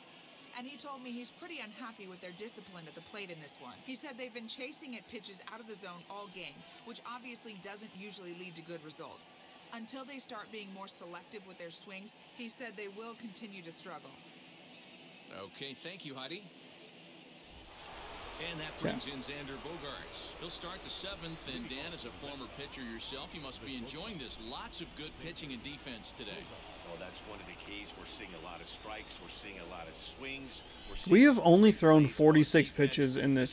And he told me he's pretty unhappy with their discipline at the plate in this one. He said they've been chasing at pitches out of the zone all game, which obviously doesn't usually lead to good results. Until they start being more selective with their swings, he said they will continue to struggle. Okay, thank you, Heidi. And that brings in Xander Bogaerts. He'll start the 7th, and Dan, as a former pitcher yourself, you must be enjoying this. Lots of good pitching and defense today. Well, that's one of the keys. We're seeing a lot of strikes. We're seeing a lot of swings. We have only thrown 46 pitches in the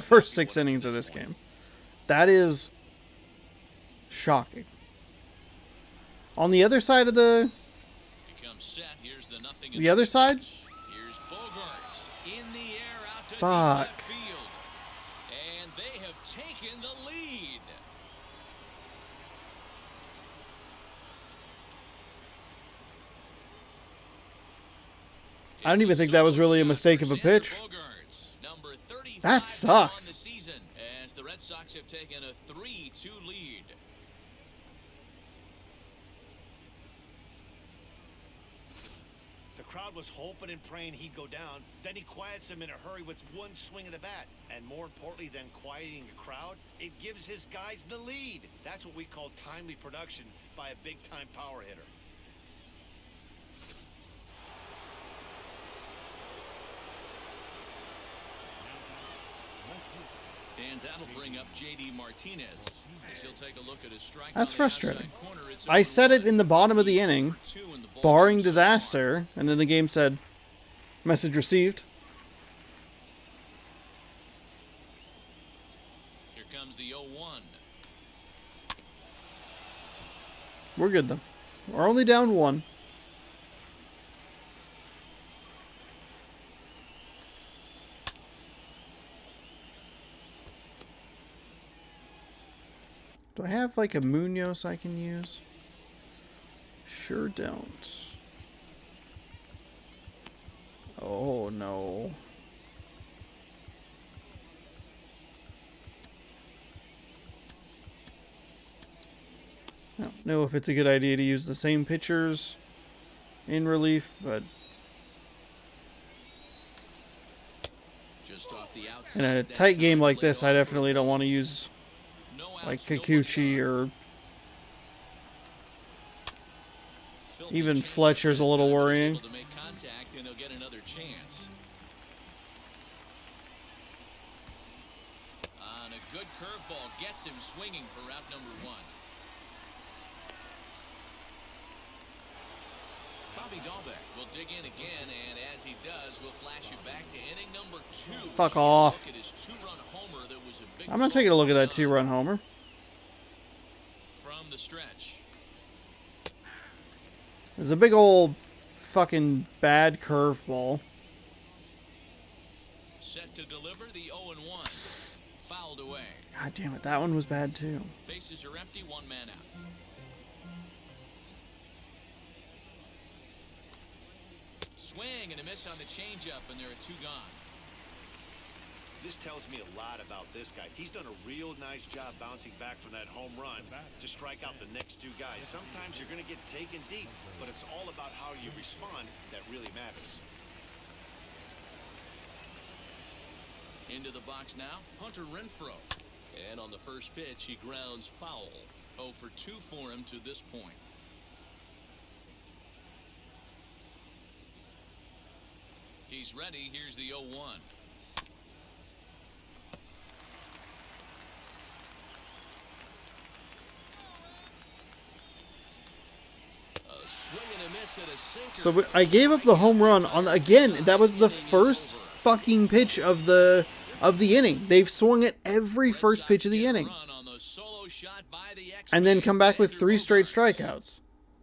first 6 innings of this game. That is shocking. On the other side of the other side, here's Bogaerts in the air out to fuck. deep left field, and they have taken the lead. I don't even think that was really a mistake of a pitch. That sucks. As the Red Sox have taken a 3-2 lead. The crowd was hoping and praying he'd go down. Then he quiets him in a hurry with one swing of the bat. And more importantly than quieting the crowd, it gives his guys the lead. That's what we call timely production by a big-time power hitter. And that'll bring up J.D. Martinez. As he'll take a look at his strike. That's frustrating. I said it in the bottom of the inning, barring disaster, and then the game said, message received. Here comes the 0-1. We're good, though. We're only down 1. Do I have like a Munoz I can use? Sure don't. Oh no. I don't know if it's a good idea to use the same pitchers in relief, but just off the outside, in a tight game like this, I definitely don't want to use like Kikuchi or even Fletcher's a little worrying. To make contact, and he'll get another chance. On a good curveball, gets him swinging for route number 1. Bobby Dahlbeck will dig in again, and as he does, we'll flash you back to inning number 2. Fuck off. Look at his 2-run homer. That was a big I'm not taking a look at that 2-run homer. From the stretch. It's a big old fucking bad curveball. Set to deliver the 0-1. Fouled away. God damn it, that one was bad too. Bases are empty, 1 man out. Swing and a miss on the changeup, and there are 2 gone. This tells me a lot about this guy. He's done a real nice job bouncing back from that home run to strike out the next 2 guys. Sometimes you're going to get taken deep, but it's all about how you respond that really matters. Into the box now, Hunter Renfroe. And on the first pitch, he grounds foul. 0 for 2 for him to this point. He's ready. Here's the 0-1. So I gave up the home run on again. That was the first fucking pitch of the inning. They've swung at every first pitch of the inning, and then come back with 3 straight strikeouts.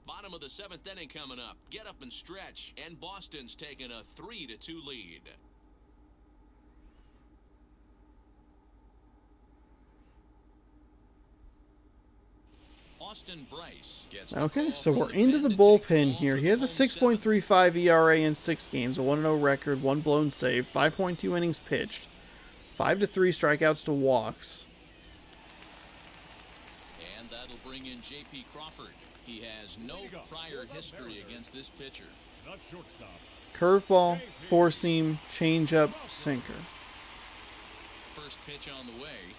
Bottom of the 7th inning coming up. Get up and stretch, and Boston's taking a 3-2 lead. Austin Bryce gets okay, so we're into the bullpen here. He has a 6.35 ERA in 6 games, a 1-0 record, 1 blown save, 5.2 innings pitched, 5 to 3 strikeouts to walks. And that'll bring in J.P. Crawford. He has no prior history against this pitcher. Not shortstop. Curveball, four seam, changeup, sinker. First pitch on the way,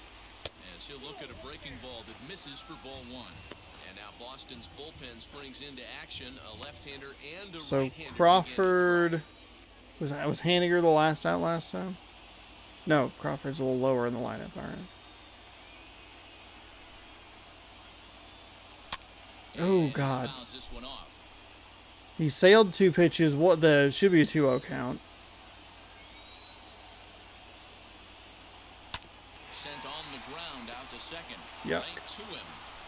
as he'll look at a breaking ball that misses for ball one. And now Boston's bullpen springs into action. A left-hander and a So right-hander. Crawford, was Henniger the last out last time? No, Crawford's a little lower in the lineup. All right. Oh God. Fouls this one off. He sailed 2 pitches. What the should be a 2-0 count. Sent on the ground out to second. Yuck. Right to him.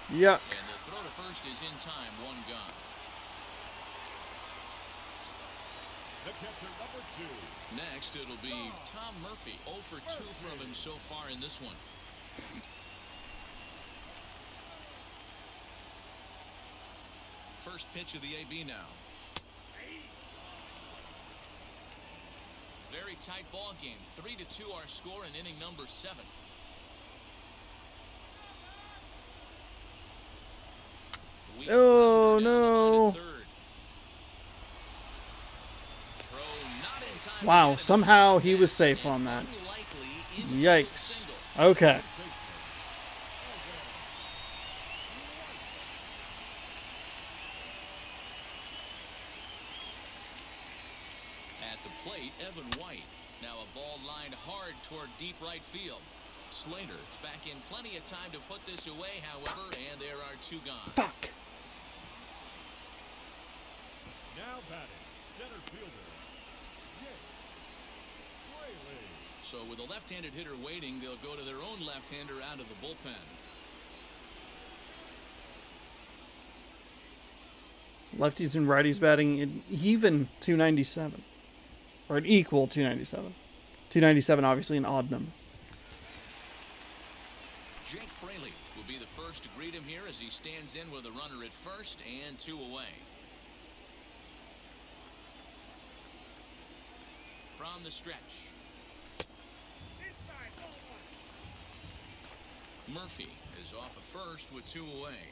Yuck. And the throw to first is in time. One gone. The catcher, number 2. Next, it'll be Tom Murphy. 0 for 2 from him so far in this one. First pitch of the AB now. Very tight ball game. 3-2 our score in inning number 7. Oh no. Wow, somehow he was safe on that. Yikes. Okay. At the plate, Evan White. Now a ball lined hard toward deep right field. Slater is back in plenty of time to put this away, however, and there are 2 gone. Fuck. Now batting, center fielder, Fraley. So with a left-handed hitter waiting, they'll go to their own left-hander out of the bullpen. Lefties and righties batting in even 297. Or an equal 297. 297 obviously an odd number. Jake Fraley will be the first to greet him here as he stands in with a runner at first and 2 away. From the stretch. Murphy is off at first with 2 away.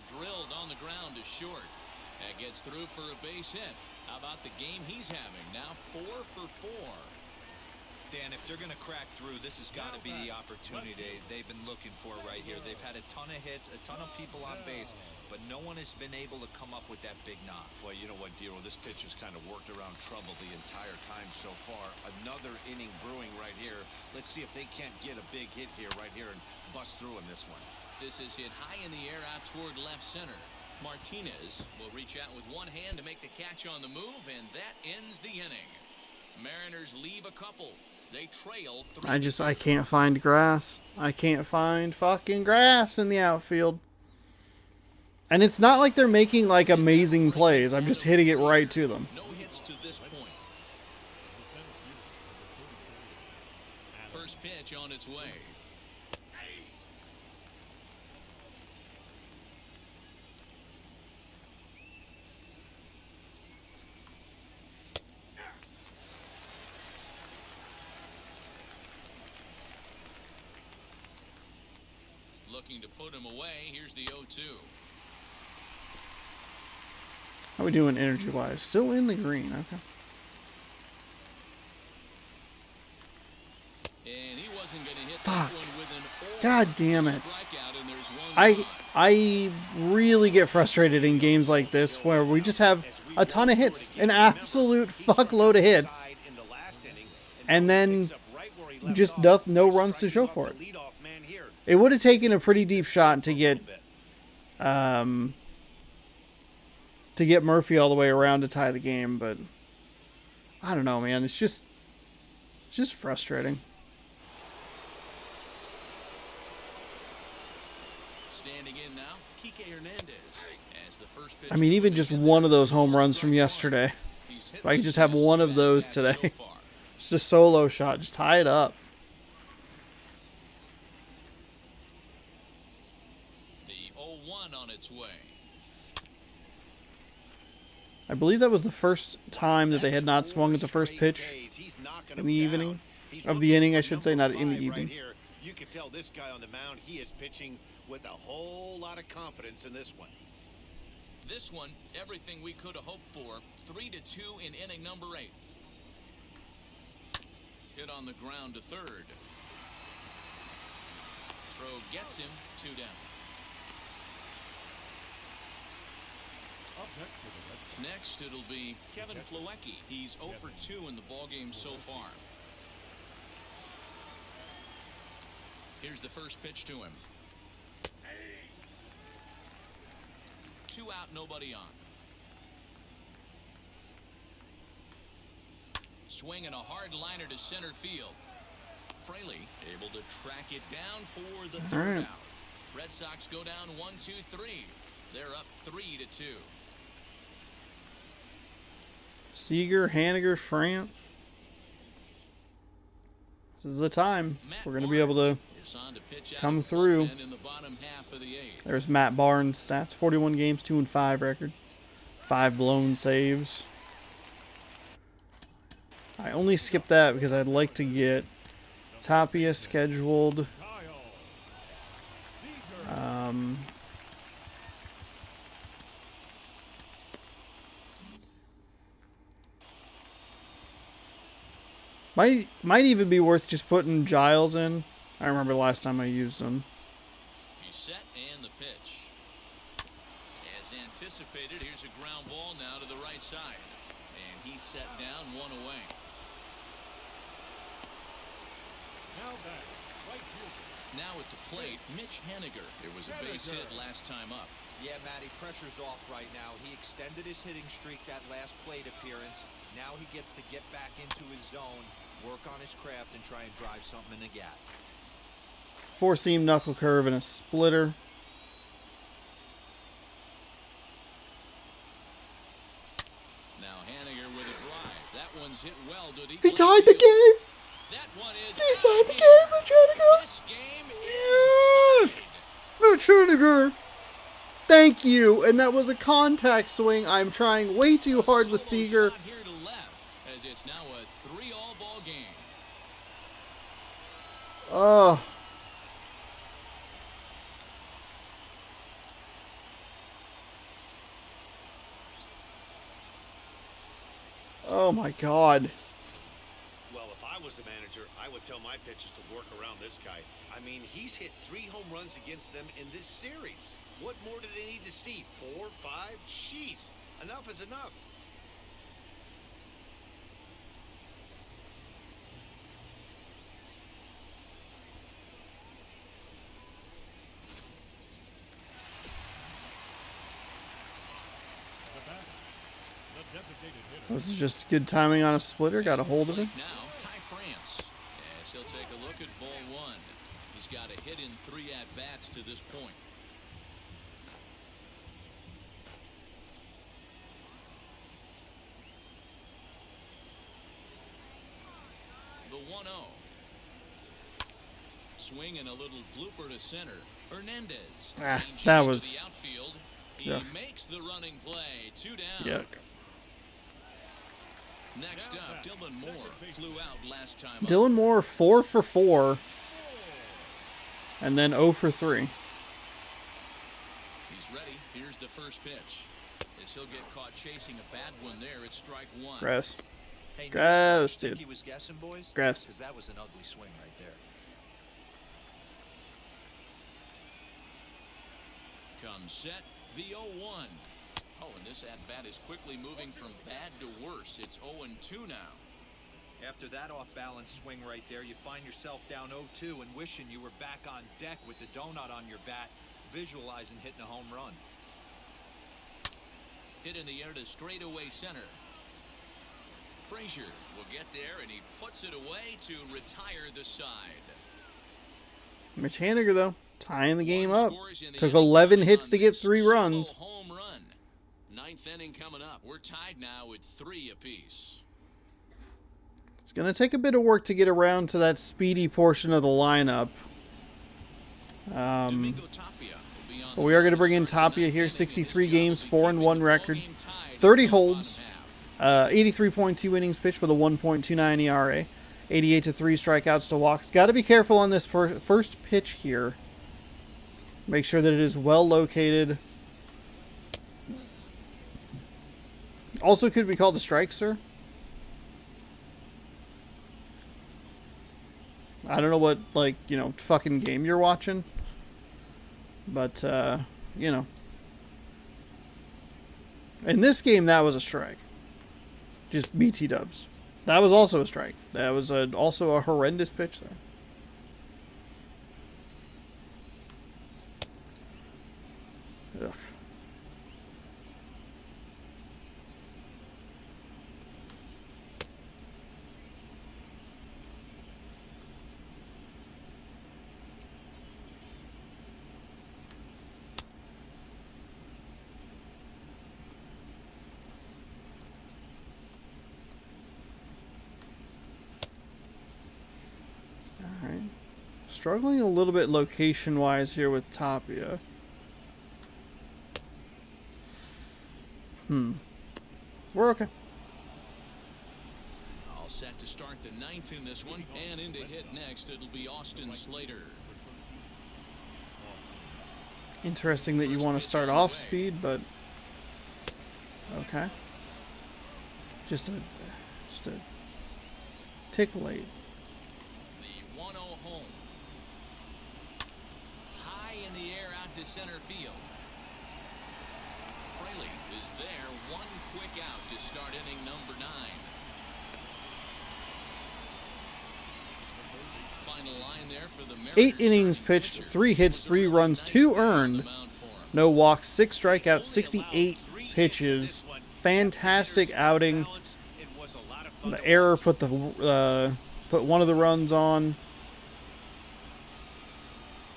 Drilled on the ground to short. That gets through for a base hit. How about the game he's having? Now 4 for 4. Dan, if they're going to crack through, this has got to be the opportunity they've been looking for right here. They've had a ton of hits, a ton of people on base, but no one has been able to come up with that big knock. Well, you know what, Dero, this pitcher's kind of worked around trouble the entire time so far. Another inning brewing right here. Let's see if they can't get a big hit here, right here, and bust through in this one. This is hit high in the air out toward left center. Martinez will reach out with one hand to make the catch on the move, and that ends the inning. Mariners leave a couple. They trail 3. I can't find grass. I can't find fucking grass in the outfield. And it's not like they're making like amazing plays. I'm just hitting it right to them. No hits to this point. First pitch on its way. Looking to put him away. Here's the 0-2. How we doing energy-wise? Still in the green. Okay. And he wasn't going to hit Fuck. that one with an God damn it. strikeout, and there's one I really get frustrated in games like this where we just have a ton of hits, an absolute fuckload of hits, and then just no runs to show for it. It would have taken a pretty deep shot to get Murphy all the way around to tie the game, but I don't know, man. It's just frustrating. standing in now. Kike Hernandez as the first pitch. I mean, even just one of those home runs from yesterday. If I could just have one of those today. It's just a solo shot. Just tie it up. The 0-1 on its way. I believe that was the first time that they had not swung at the first pitch in the evening. Of the inning, I should say, not in the evening. You can tell this guy on the mound, he is pitching with a whole lot of confidence in this one. This one, everything we could have hoped for. 3-2 in inning number 8. Hit on the ground to third. Throw gets him, 2 down. Up next for the Red Sox. Next, it'll be Kevin Plawecki. He's 0 for 2 in the ballgame so far. Here's the first pitch to him. 2 out, nobody on. Swing and a hard liner to center field. Fraley able to track it down for the third out. Red Sox go down 1-2-3. They're up 3-2. Seager, Henniger, France. This is the time we're going to be able to come through. There's Matt Barnes' stats. 41 games, 2-5 record. 5 blown saves. I only skipped that because I'd like to get Tapia scheduled. Might even be worth just putting Giles in. I remember the last time I used him. He's set and the pitch. As anticipated, here's a ground ball now to the right side. And he's set down, 1 away. Now back, right fielder. Now at the plate, Mitch Henniger. There was a base hit last time up. Yeah, Matty, pressure's off right now. He extended his hitting streak that last plate appearance. Now he gets to get back into his zone, work on his craft, and try and drive something in the gap. 4-seam knuckle curve and a splitter. Now Henniger with a drive. That one's hit well. He tied the game. That one is. He tied the game, Mitch Henniger. This game Yes, Mitch Henniger. Thank you. And that was a contact swing. I'm trying way too hard with Seager. Here to left, as it's now a 3-all ball game. Oh my God. Well, if I was the manager, I would tell my pitchers to work around this guy. I mean, he's hit 3 home runs against them in this series. What more do they need to see? 4, 5? Jeez, enough is enough. The batter, the designated hitter. This is just good timing on a splitter. Got a hold of him. Now, Ty France. As he'll take a look at ball 1. He's got a hit in 3 at-bats to this point. The 1-0. Swing and a little blooper to center. Hernandez. That was. The outfield. He makes the running play. 2 down. Yuck. Next up, Dylan Moore flew out last time. Dylan Moore 4 for 4. And then 0 for 3. He's ready. Here's the first pitch. As he'll get caught chasing a bad one there, it's strike 1. Gross. Hey, Gross, think dude. he was guessing, boys? Gross. Because that was an ugly swing right there. Comes set. The 0-1. Oh, and this at-bat is quickly moving from bad to worse. It's 0-2 now. After that off-balance swing right there, you find yourself down 0-2 and wishing you were back on deck with the donut on your bat, visualizing hitting a home run. Hit in the air to straightaway center. Frazier will get there, and he puts it away to retire the side. Mitch Henniger, though, tying the game up. Took 11 hits to get 3 runs. Home run. 9th inning coming up. We're tied now with 3 apiece. It's going to take a bit of work to get around to that speedy portion of the lineup. But we are going to bring in Tapia here. 63 games, 4-1 record, 30 holds, 83.2 innings pitched with a 1.29 ERA. 88 to 3 strikeouts to walks. Got to be careful on this first pitch here. Make sure that it is well located. Also could be called a strike, sir. I don't know what, like, you know, fucking game you're watching. But, you know. In this game, that was a strike. Just BT dubs. That was also a strike. That was also a horrendous pitch there. Ugh. Alright. Struggling a little bit location-wise here with Tapia. We're okay. All set to start the ninth in this one, and in to hit next, it'll be Austin Slater. Interesting that you want to start off speed, but okay. Just a tick late. The 1-0 home. High in the air out to center field. Fraley is there. One quick out to start inning number 9. Final line there for the Mariners. 8 innings pitched, 3 hits, 3 runs, 2 earned. No walks, 6 strikeouts, 68 pitches. Fantastic outing. The error put one of the runs on.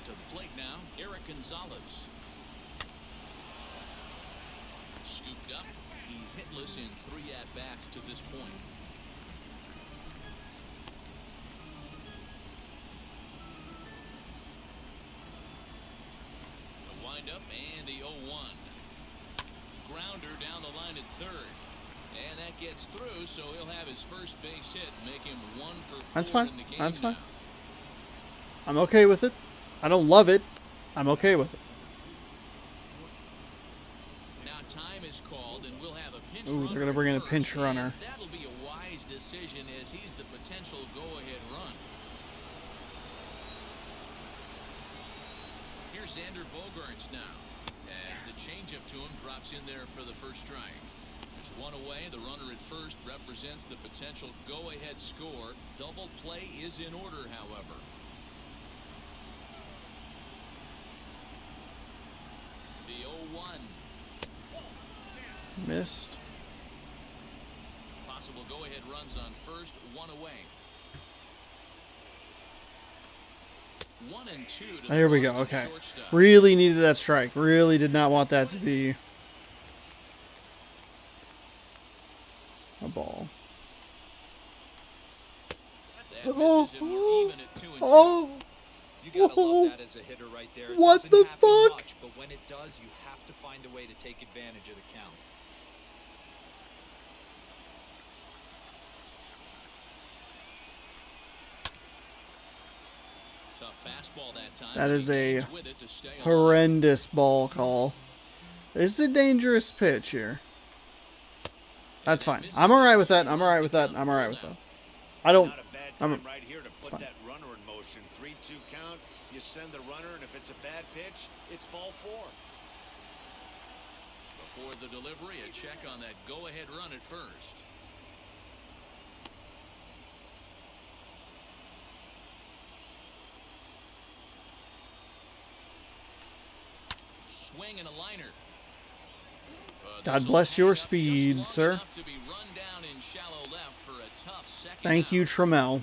To the plate now, Gonzalez. Scooped up. He's hitless in 3 at-bats to this point. The windup and the 0-1. Grounder down the line at third. And that gets through, so he'll have his first base hit, make him 1 for 4 That's fine. in the game. That's fine. Now. I'm okay with it. I don't love it. I'm okay with it. Now time is called, and we'll have a pinch Ooh, runner. they're gonna bring in a at pinch first, runner. and that'll be a wise decision as he's the potential go-ahead run. Here's Xander Bogaerts now, as the changeup to him drops in there for the first strike. There's one away. The runner at first represents the potential go-ahead score. Double play is in order, however. The 0-1. Missed. Possible go-ahead runs on first, 1 away. 1 and 2 to Here we go. Boston Okay. shortstop. Really needed that strike. Really did not want that to be a ball. That misses him. You're even at 2 and 2. Oh! You gotta love that as a hitter right there. It What doesn't the happen fuck? Much, but when it does, you have to find a way to take advantage of the count. Tough fastball that time. That is a He with it to stay alive. horrendous ball call. This is a dangerous pitch here. That's fine. I'm alright with that. I'm alright with that. I'm alright with that. I don't. Not a bad I'm. time right here to put fine. that runner in motion. 3-2 count. You send the runner, and if it's a bad pitch, it's ball 4. Before the delivery, a check on that go-ahead run at first. Swing and a liner. God bless your speed, sir. Thank you, Trammell.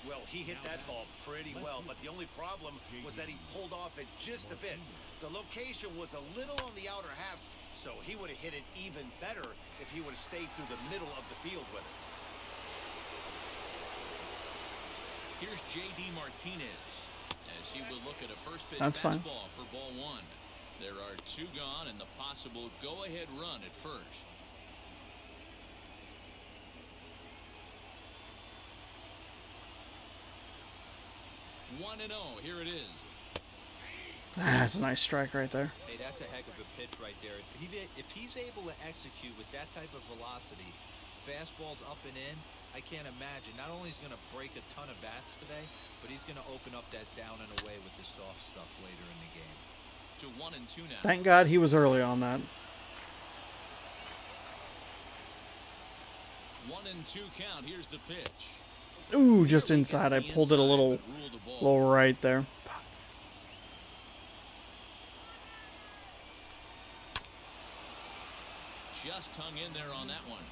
Well, he hit that ball pretty well, but the only problem was that he pulled off it just a bit. The location was a little on the outer half, so he would have hit it even better if he would have stayed through the middle of the field with it. Here's J.D. Martinez as he will look at a first pitch That's fine. fastball for ball 1. There are 2 gone and the possible go-ahead run at first. 1-0. Here it is. That's a nice strike right there. Hey, that's a heck of a pitch right there. If he's able to execute with that type of velocity, fastballs up and in, I can't imagine. Not only is he going to break a ton of bats today, but he's going to open up that down and away with the soft stuff later in the game. To 1-2 now. Thank God he was early on that. 1-2 count. Here's the pitch. Ooh, just inside. I pulled it a little right there. Just hung in there on that one.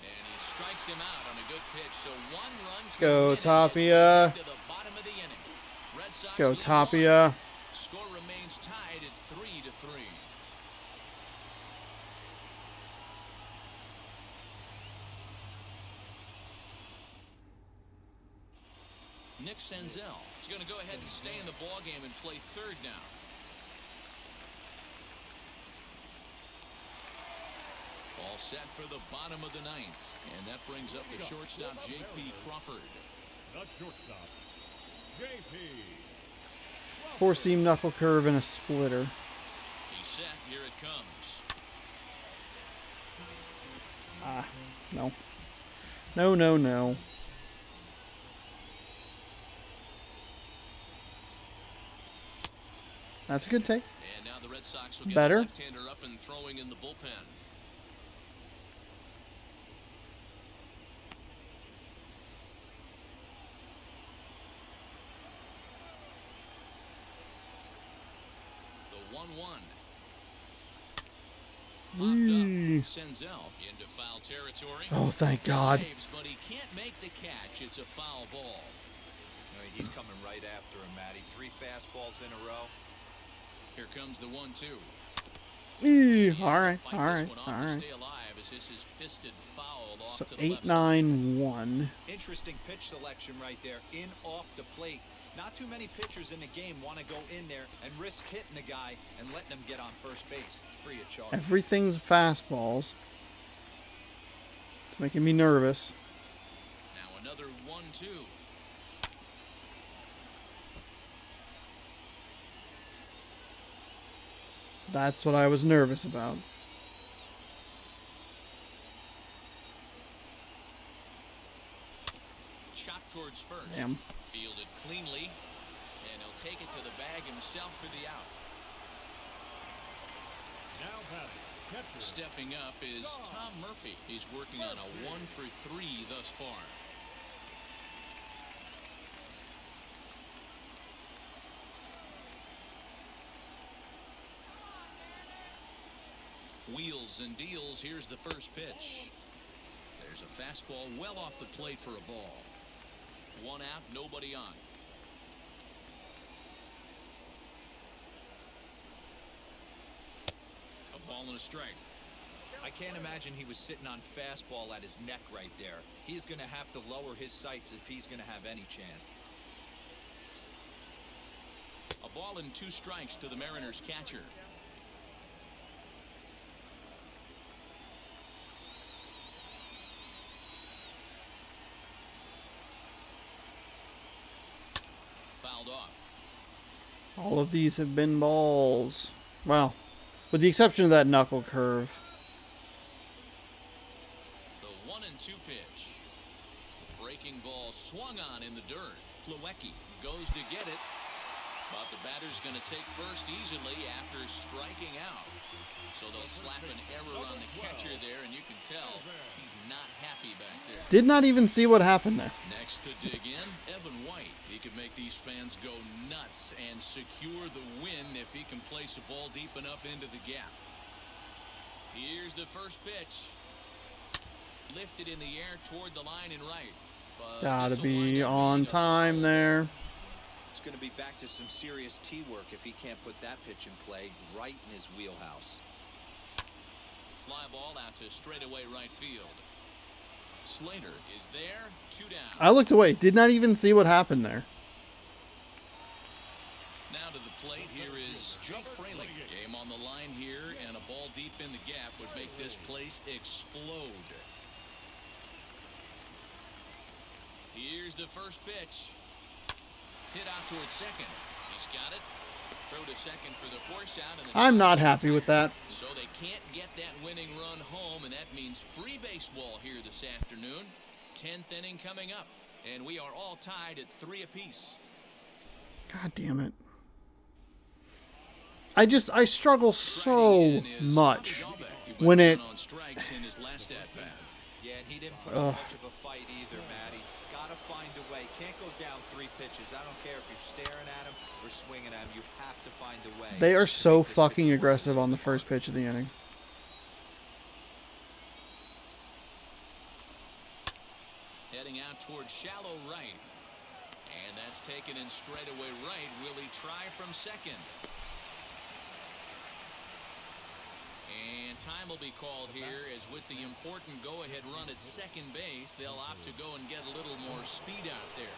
And he strikes him out on a good pitch. So 1 run. Go Tapia. To the bottom of the inning. Red Sox Go lead Tapia. on. Score remains tied at 3-3. Nick Senzel is going to go ahead and stay in the ballgame and play third now. All set for the bottom of the ninth. And that brings up the shortstop, J.P. Crawford. The shortstop, J.P. Four-seam knuckle curve and a splitter. He's set. Here it comes. Ah, no. No, no, no. That's a good take. And now the Red Sox will get Better. the left-hander up and throwing in the bullpen. The 1-1. Popped up. Senzel into foul territory. Oh, thank God. Saves, but he can't make the catch. It's a foul ball. He's coming right after him, Matty. 3 fastballs in a row. Here comes the 1-2. All right, all right, all right. Stay alive as this is fisted foul off So to the left 8-9-1. Interesting pitch selection right there. In off the plate. Not too many pitchers in the game want to go in there and risk hitting the guy and letting him get on first base free of charge. Everything's fastballs. It's making me nervous. Now another 1-2. That's what I was nervous about. Chop towards first. Damn. Fielded cleanly. And he'll take it to the bag himself for the out. Now batting, catcher. Stepping up is Tom Murphy. He's working on a 1-for-3 thus far. Wheels and deals. Here's the first pitch. There's a fastball well off the plate for a ball. 1 out, nobody on. A ball and a strike. I can't imagine he was sitting on fastball at his neck right there. He is going to have to lower his sights if he's going to have any chance. A ball and 2 strikes to the Mariners catcher. Fouled off. All of these have been balls. Well, with the exception of that knuckle curve. The 1-2 pitch. Breaking ball swung on in the dirt. Plawecki goes to get it. But the batter's going to take first easily after striking out. So they'll slap an error on the catcher there, and you can tell he's not happy back there. Did not even see what happened there. Next to dig in, Evan White. He could make these fans go nuts and secure the win if he can place a ball deep enough into the gap. Here's the first pitch. Lifted in the air toward the line and right. But Gotta this'll be wind up on being a time foul. there. It's going to be back to some serious tee work if he can't put that pitch in play right in his wheelhouse. Fly ball out to straightaway right field. Slater is there, 2 down. I looked away. Did not even see what happened there. Now to the plate, here is Jake Fraley. Game on the line here, and a ball deep in the gap would make place explode. Here's the first pitch. Hit out towards second. He's got it. Throw to second for the force out. And I'm not happy with that. So they can't get that winning run home, and that means free baseball here this afternoon. 10th inning coming up, and we are all tied at 3 apiece. God damn it. I struggle so much when it... Yeah, and he didn't put up much of a fight either, Matty. Gotta find a way. Can't go down 3 pitches. I don't care if you're staring at him or swinging at him. You have to find a way. They are so fucking aggressive on the first pitch of the inning. Heading out towards shallow right. And that's taken in straightaway right. Will he try from second? And time will be called here, as with the important go-ahead run at second base, they'll opt to go and get a little more speed out there.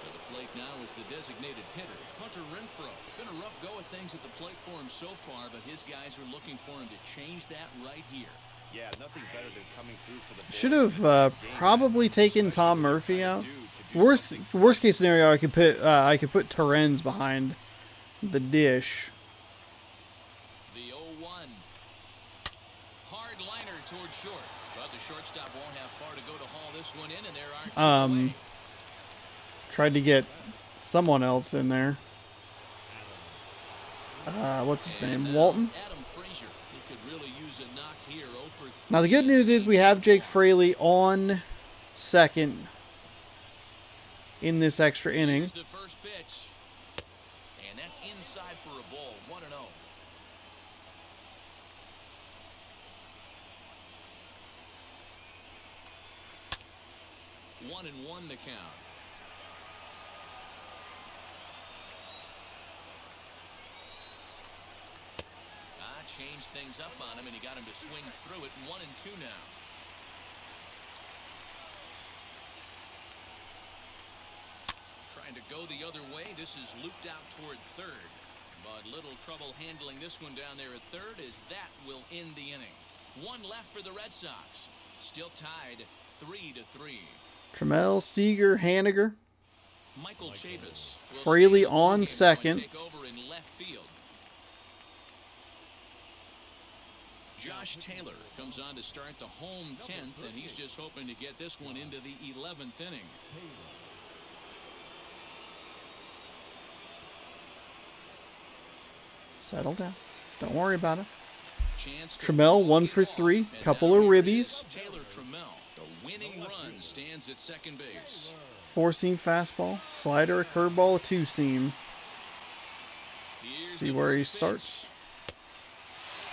To the plate now is the designated hitter, Hunter Renfroe. It's been a rough go of things at the plate for him so far, but his guys are looking for him to change that right here. Yeah, nothing better than coming through for the Should have probably taken Tom Murphy out. Worst case scenario, I could put Terrens behind the dish. The 0-1. Hard liner towards short, but the shortstop won't have far to go to haul this one in, and there are two away. Tried to get someone else in there. What's his name? Walton? Adam Frazier. He could really use a knock here. 0 for 3. Now the good news is we have Jake Fraley on second in this extra inning. Here's the first pitch. And that's inside for a ball. 1-0. 1-1 the count. Changed things up on him, and he got him to swing through it. 1-2 now. Trying to go the other way. This is looped out toward third, but little trouble handling this one down there at third, as that will end the inning. 1 left for the Red Sox. Still tied 3-3. Trammell, Seager, Henniger. Michael Chavis. Fraley on second. Take over in left field. Josh Taylor comes on to start the home 10th, and he's just hoping to get this one into the 11th inning. Settle down. Don't worry about it. Trammell Trammell 1 for 3. Couple of ribbies. Taylor Trammell, the winning run, stands at second base. 4-seam fastball. Slider, a curveball, a 2-seam. See where he starts.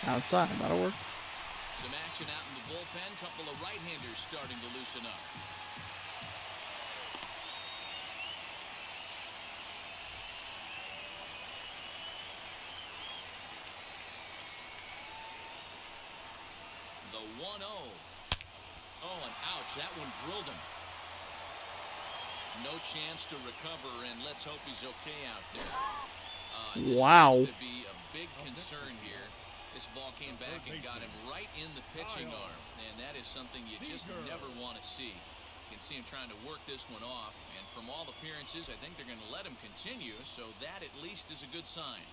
Outside, that'll work. Some action out in the bullpen. Couple of right-handers starting to loosen up. The 1-0. Oh, and ouch, that one drilled him. No chance to recover, and let's hope he's okay out there. Wow. This has to be a big concern here. This ball came back and got him right in the pitching arm, and that is something you just never want to see. You can see him trying to work this one off, and from all appearances, I think they're going to let him continue, so that at least is a good sign.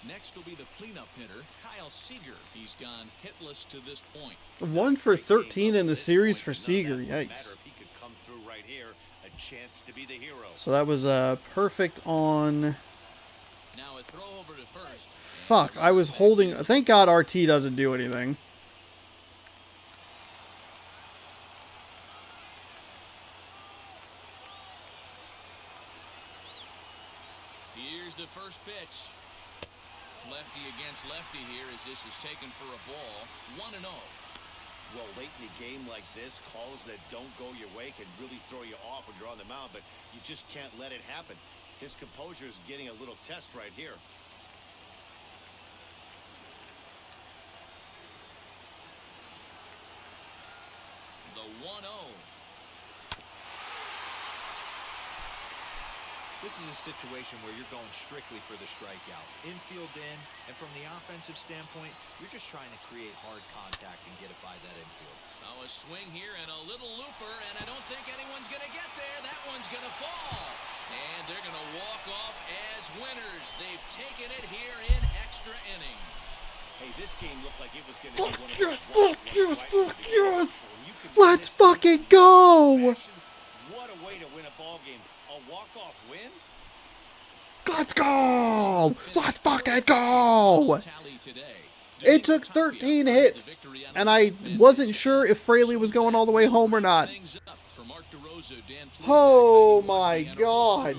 Next will be the cleanup hitter, Kyle Seager. He's gone hitless to this point. 1 for 13 in the series for Seager. Yikes. So that was perfect on... Now a throw over to first. Fuck, I was holding... Thank God RT doesn't do anything. Here's the first pitch. Lefty against lefty here, as this is taken for a ball. 1-0. Well, late in a game like this, calls that don't go your way can really throw you off when you're on the mound, but you just can't let it happen. His composure is getting a little test right here. The 1-0. This is a situation where you're going strictly for the strikeout. Infield in, and from the offensive standpoint, you're just trying to create hard contact and get it by that infield. Oh, a swing here and a little looper, and I don't think anyone's going to get there. That one's going to fall. And they're going to walk off as winners. They've taken it here in extra innings. Hey, this game looked like it was going to be one of Yes, those fuck yes, fuck yes. When you can win Let's this game fucking go. What a way to win a ball game. A walk-off win? Let's go. Let's fucking go. It took 13 hits, and I wasn't sure if Fraley was going all the way home or not. Oh my God.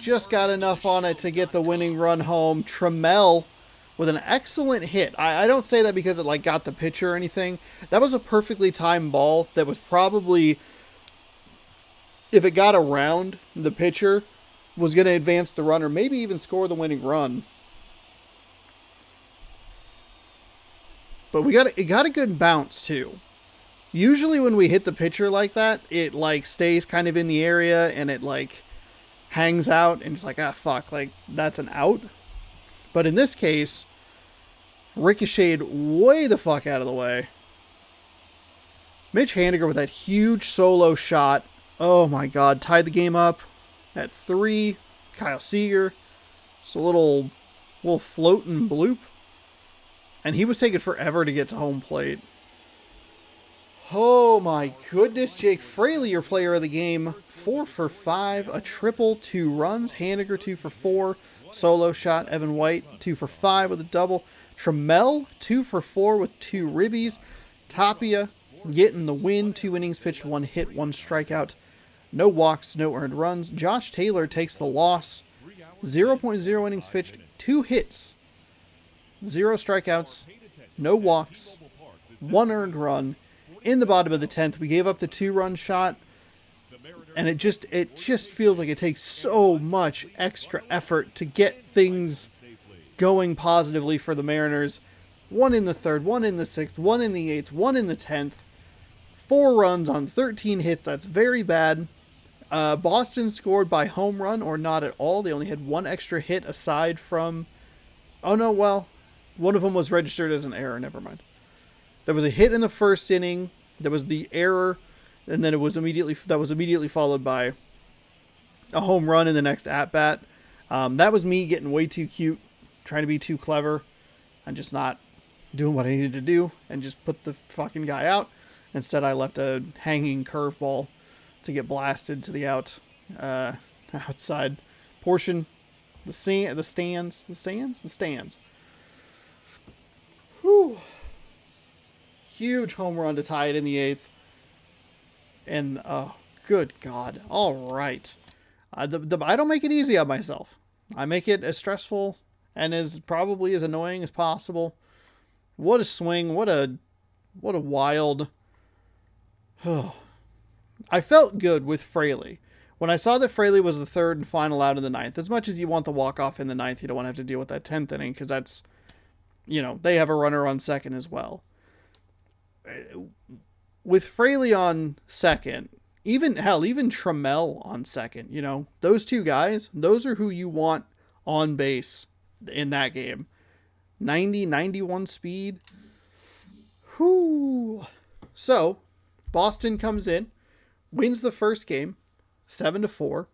Just got enough on it to get the winning run home. Trammell with an excellent hit. I don't say that because it like got the pitcher or anything. That was a perfectly timed ball that was probably, if it got around the pitcher, was going to advance the runner, maybe even score the winning run. But it got a good bounce too. Usually when we hit the pitcher like that, it like stays kind of in the area and it like hangs out and it's like, ah, fuck, like that's an out. But in this case, ricocheted way the fuck out of the way. Mitch Henniger with that huge solo shot. Oh my God, tied the game up at 3. Kyle Seager, just a little float and bloop. And he was taking forever to get to home plate. Oh my goodness, Jake Fraley, your player of the game. 4 for 5, a triple, 2 runs. Henniger 2 for 4, solo shot. Evan White 2 for 5 with a double. Trammell 2 for 4 with 2 ribbies. Tapia getting the win, 2 innings pitched, 1 hit, 1 strikeout. No walks, no earned runs. Josh Taylor takes the loss. 0.0 innings pitched, 2 hits, 0 strikeouts, no walks, 1 earned run. In the bottom of the 10th, we gave up the 2-run shot, and it just feels like it takes so much extra effort to get things going positively for the Mariners. 1 in the 3rd, 1 in the 6th, 1 in the 8th, 1 in the 10th. 4 runs on 13 hits. That's very bad. Boston scored by home run or not at all. They only had 1 extra hit aside from... Oh no, well, one of them was registered as an error. Never mind. There was a hit in the first inning. There was the error, and then that was immediately followed by a home run in the next at bat. That was me getting way too cute, trying to be too clever, and just not doing what I needed to do, and just put the fucking guy out. Instead, I left a hanging curveball to get blasted to the outside portion, the stands. Whew. Huge home run to tie it in the 8th. And, oh, good God. All right. I don't make it easy on myself. I make it as stressful and probably as annoying as possible. What a swing. What a wild... I felt good with Fraley. When I saw that Fraley was the 3rd and final out of the 9th, as much as you want the walk-off in the 9th, you don't want to have to deal with that 10th inning because that's, they have a runner on second as well. With Fraley on second, even Trammell on second, those 2 guys, those are who you want on base in that game. 90, 91 speed. Whew. So, Boston comes in, wins the first game, 7-4.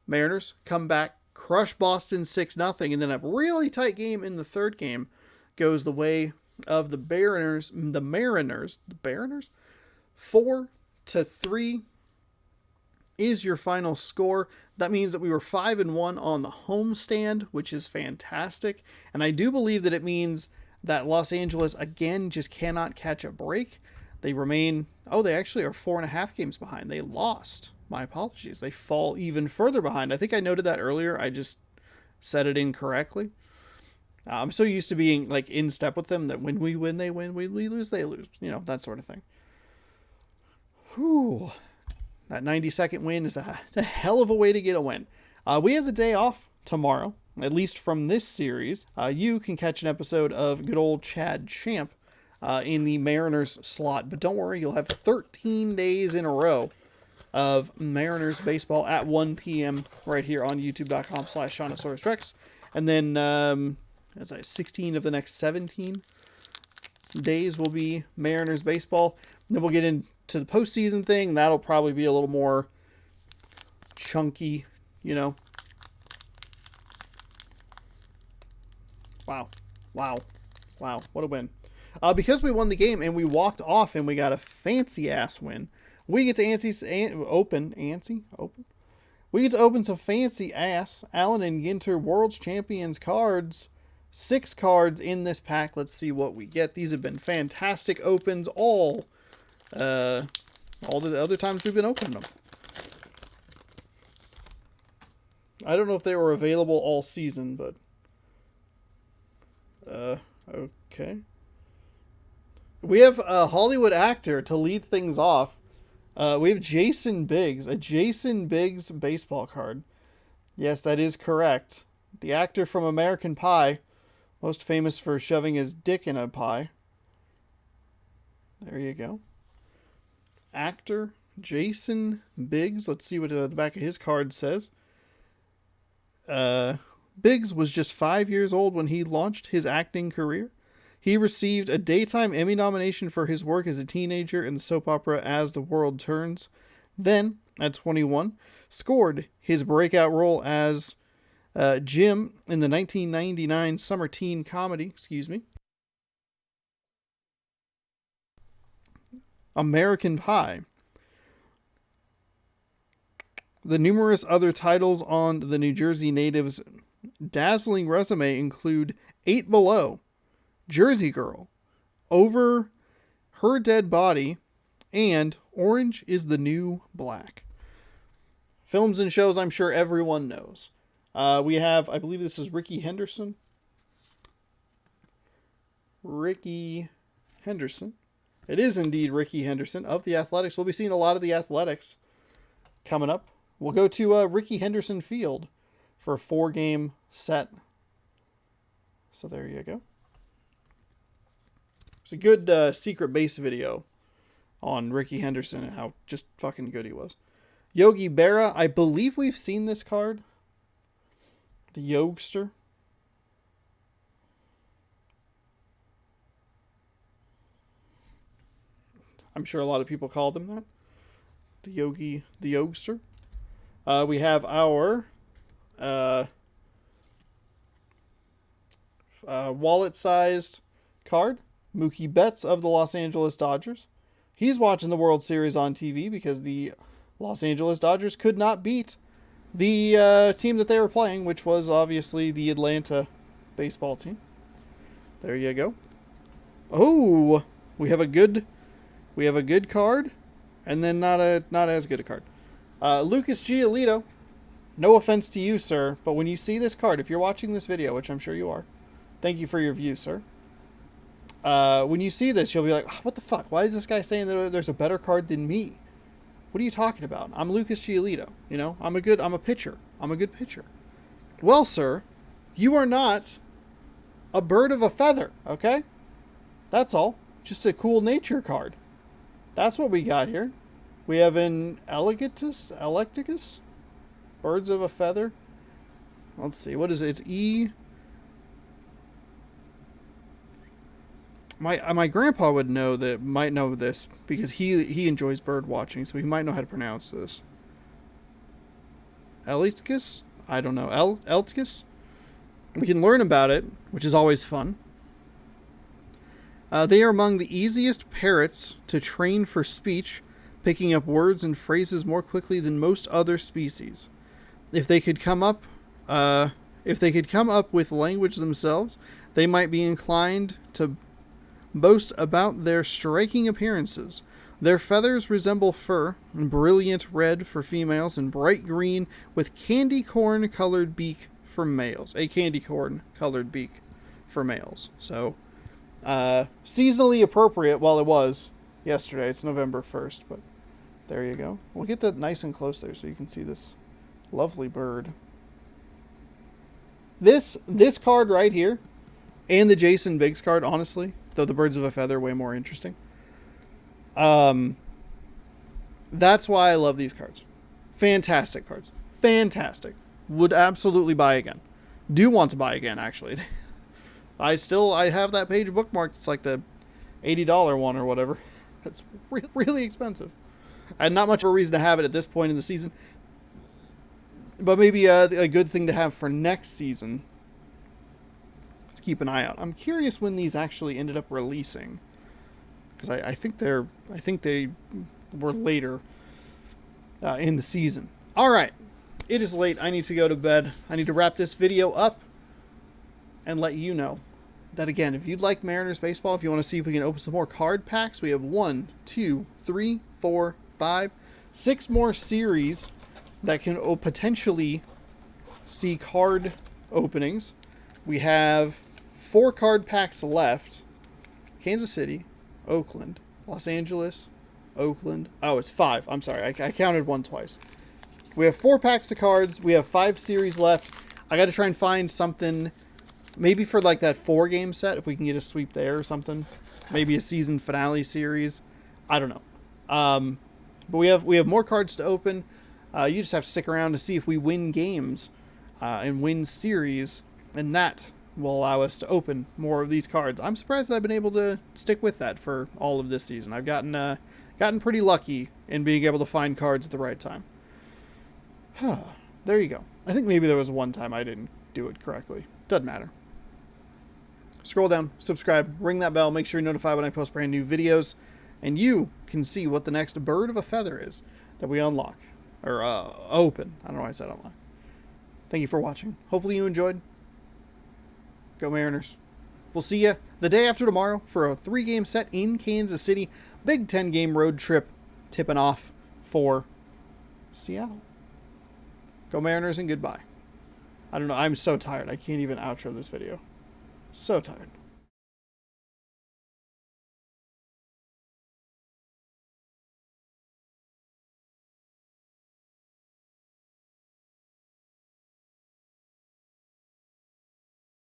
Mariners come back, crush Boston 6-0, and then a really tight game in the 3rd game goes the way of the Mariners. The Mariners? 4-3 is your final score. That means that we were 5-1 on the homestand, which is fantastic. And I do believe that it means that Los Angeles, again, just cannot catch a break. They remain... Oh, they actually are 4.5 games behind. They lost. My apologies. They fall even further behind. I think I noted that earlier. I just said it incorrectly. I'm so used to being like in step with them that when we win, they win. When we lose, they lose. That sort of thing. Whew. That 92nd win is a hell of a way to get a win. We have the day off tomorrow, at least from this series. You can catch an episode of good old Chad Champ in the Mariners slot. But don't worry, you'll have 13 days in a row of Mariners baseball at 1 p.m. right here on youtube.com/ShaunosaurusRex. And then, as I 16 of the next 17 days will be Mariners baseball. Then we'll get into the postseason thing. That'll probably be a little more chunky, you know. Wow. What a win. Because we won the game and we walked off and we got a fancy ass win, we get to open. We get to open some fancy ass Allen and Ginter World's Champions cards. 6 cards in this pack. Let's see what we get. These have been fantastic opens all the other times we've been opening them. I don't know if they were available all season, but okay. We have a Hollywood actor to lead things off. We have Jason Biggs, a Jason Biggs baseball card. Yes, that is correct. The actor from American Pie, most famous for shoving his dick in a pie. There you go. Actor Jason Biggs. Let's see what the back of his card says. Biggs was just 5 years old when he launched his acting career. He received a Daytime Emmy nomination for his work as a teenager in the soap opera As the World Turns. Then, at 21, scored his breakout role as Jim in the 1999 summer teen comedy, American Pie. The numerous other titles on the New Jersey native's dazzling resume include 8 Below, Jersey Girl, Over Her Dead Body, and Orange is the New Black. Films and shows I'm sure everyone knows. We have, I believe this is Ricky Henderson. Ricky Henderson. It is indeed Ricky Henderson of the Athletics. We'll be seeing a lot of the Athletics coming up. We'll go to Ricky Henderson Field for a 4-game set. So there you go. It's a good secret base video on Ricky Henderson and how just fucking good he was. Yogi Berra, I believe we've seen this card. The Yogster. I'm sure a lot of people called him that. The Yogster. We have our wallet-sized card. Mookie Betts of the Los Angeles Dodgers. He's watching the World Series on TV because the Los Angeles Dodgers could not beat the team that they were playing, which was obviously the Atlanta baseball team. There you go. Oh, we have a good card, and then not as good a card. Lucas Giolito. No offense to you, sir, but when you see this card, if you're watching this video, which I'm sure you are, thank you for your view, sir. When you see this, you'll be like, oh, what the fuck? Why is this guy saying that there's a better card than me? What are you talking about? I'm Lucas Giolito. You know, I'm a pitcher. I'm a good pitcher. Well, sir, you are not a bird of a feather, okay? That's all. Just a cool nature card. That's what we got here. We have an Electicus? Birds of a feather? Let's see. What is it? It's E. My grandpa might know this because he enjoys bird watching, so he might know how to pronounce this. Electicus? I don't know. Electicus? We can learn about it, which is always fun. They are among the easiest parrots to train for speech, picking up words and phrases more quickly than most other species. If they could come up with language themselves, they might be inclined to boast about their striking appearances. Their feathers resemble fur, brilliant red for females and bright green with candy corn colored beak for males. A candy corn colored beak for males. So, seasonally appropriate while it was yesterday. It's November 1st, but there you go. We'll get that nice and close there so you can see this lovely bird. This card right here and the Jason Biggs card, honestly, though the birds of a feather are way more interesting. That's why I love these cards. Fantastic cards. Fantastic. Would absolutely buy again. Do want to buy again, actually. I have that page bookmarked. It's like the $80 one or whatever. That's really expensive. I had not much of a reason to have it at this point in the season. But maybe a good thing to have for next season. Let's keep an eye out. I'm curious when these actually ended up releasing. Because I think they were later in the season. All right. It is late. I need to go to bed. I need to wrap this video up and let you know that, again, if you'd like Mariners baseball, if you want to see if we can open some more card packs, we have 1, 2, 3, 4, 5, 6 more series that can potentially see card openings. We have 4 card packs left. Kansas City, Oakland, Los Angeles, Oakland. Oh, it's 5. I'm sorry. I counted one twice. We have 4 packs of cards. We have 5 series left. I got to try and find something, maybe for like that 4-game set, if we can get a sweep there or something. Maybe a season finale series. I don't know. But we have more cards to open. You just have to stick around to see if we win games and win series, and that will allow us to open more of these cards. I'm surprised that I've been able to stick with that for all of this season. I've gotten pretty lucky in being able to find cards at the right time. There you go. I think maybe there was one time I didn't do it correctly. Doesn't matter. Scroll down, subscribe, ring that bell, make sure you're notified when I post brand new videos, and you can see what the next bird of a feather is that we unlock. Or open. I don't know why I said unlock. Thank you for watching. Hopefully you enjoyed. Go Mariners. We'll see you the day after tomorrow for a 3-game set in Kansas City. Big 10-game road trip tipping off for Seattle. Go Mariners and goodbye. I don't know. I'm so tired. I can't even outro this video. So tired.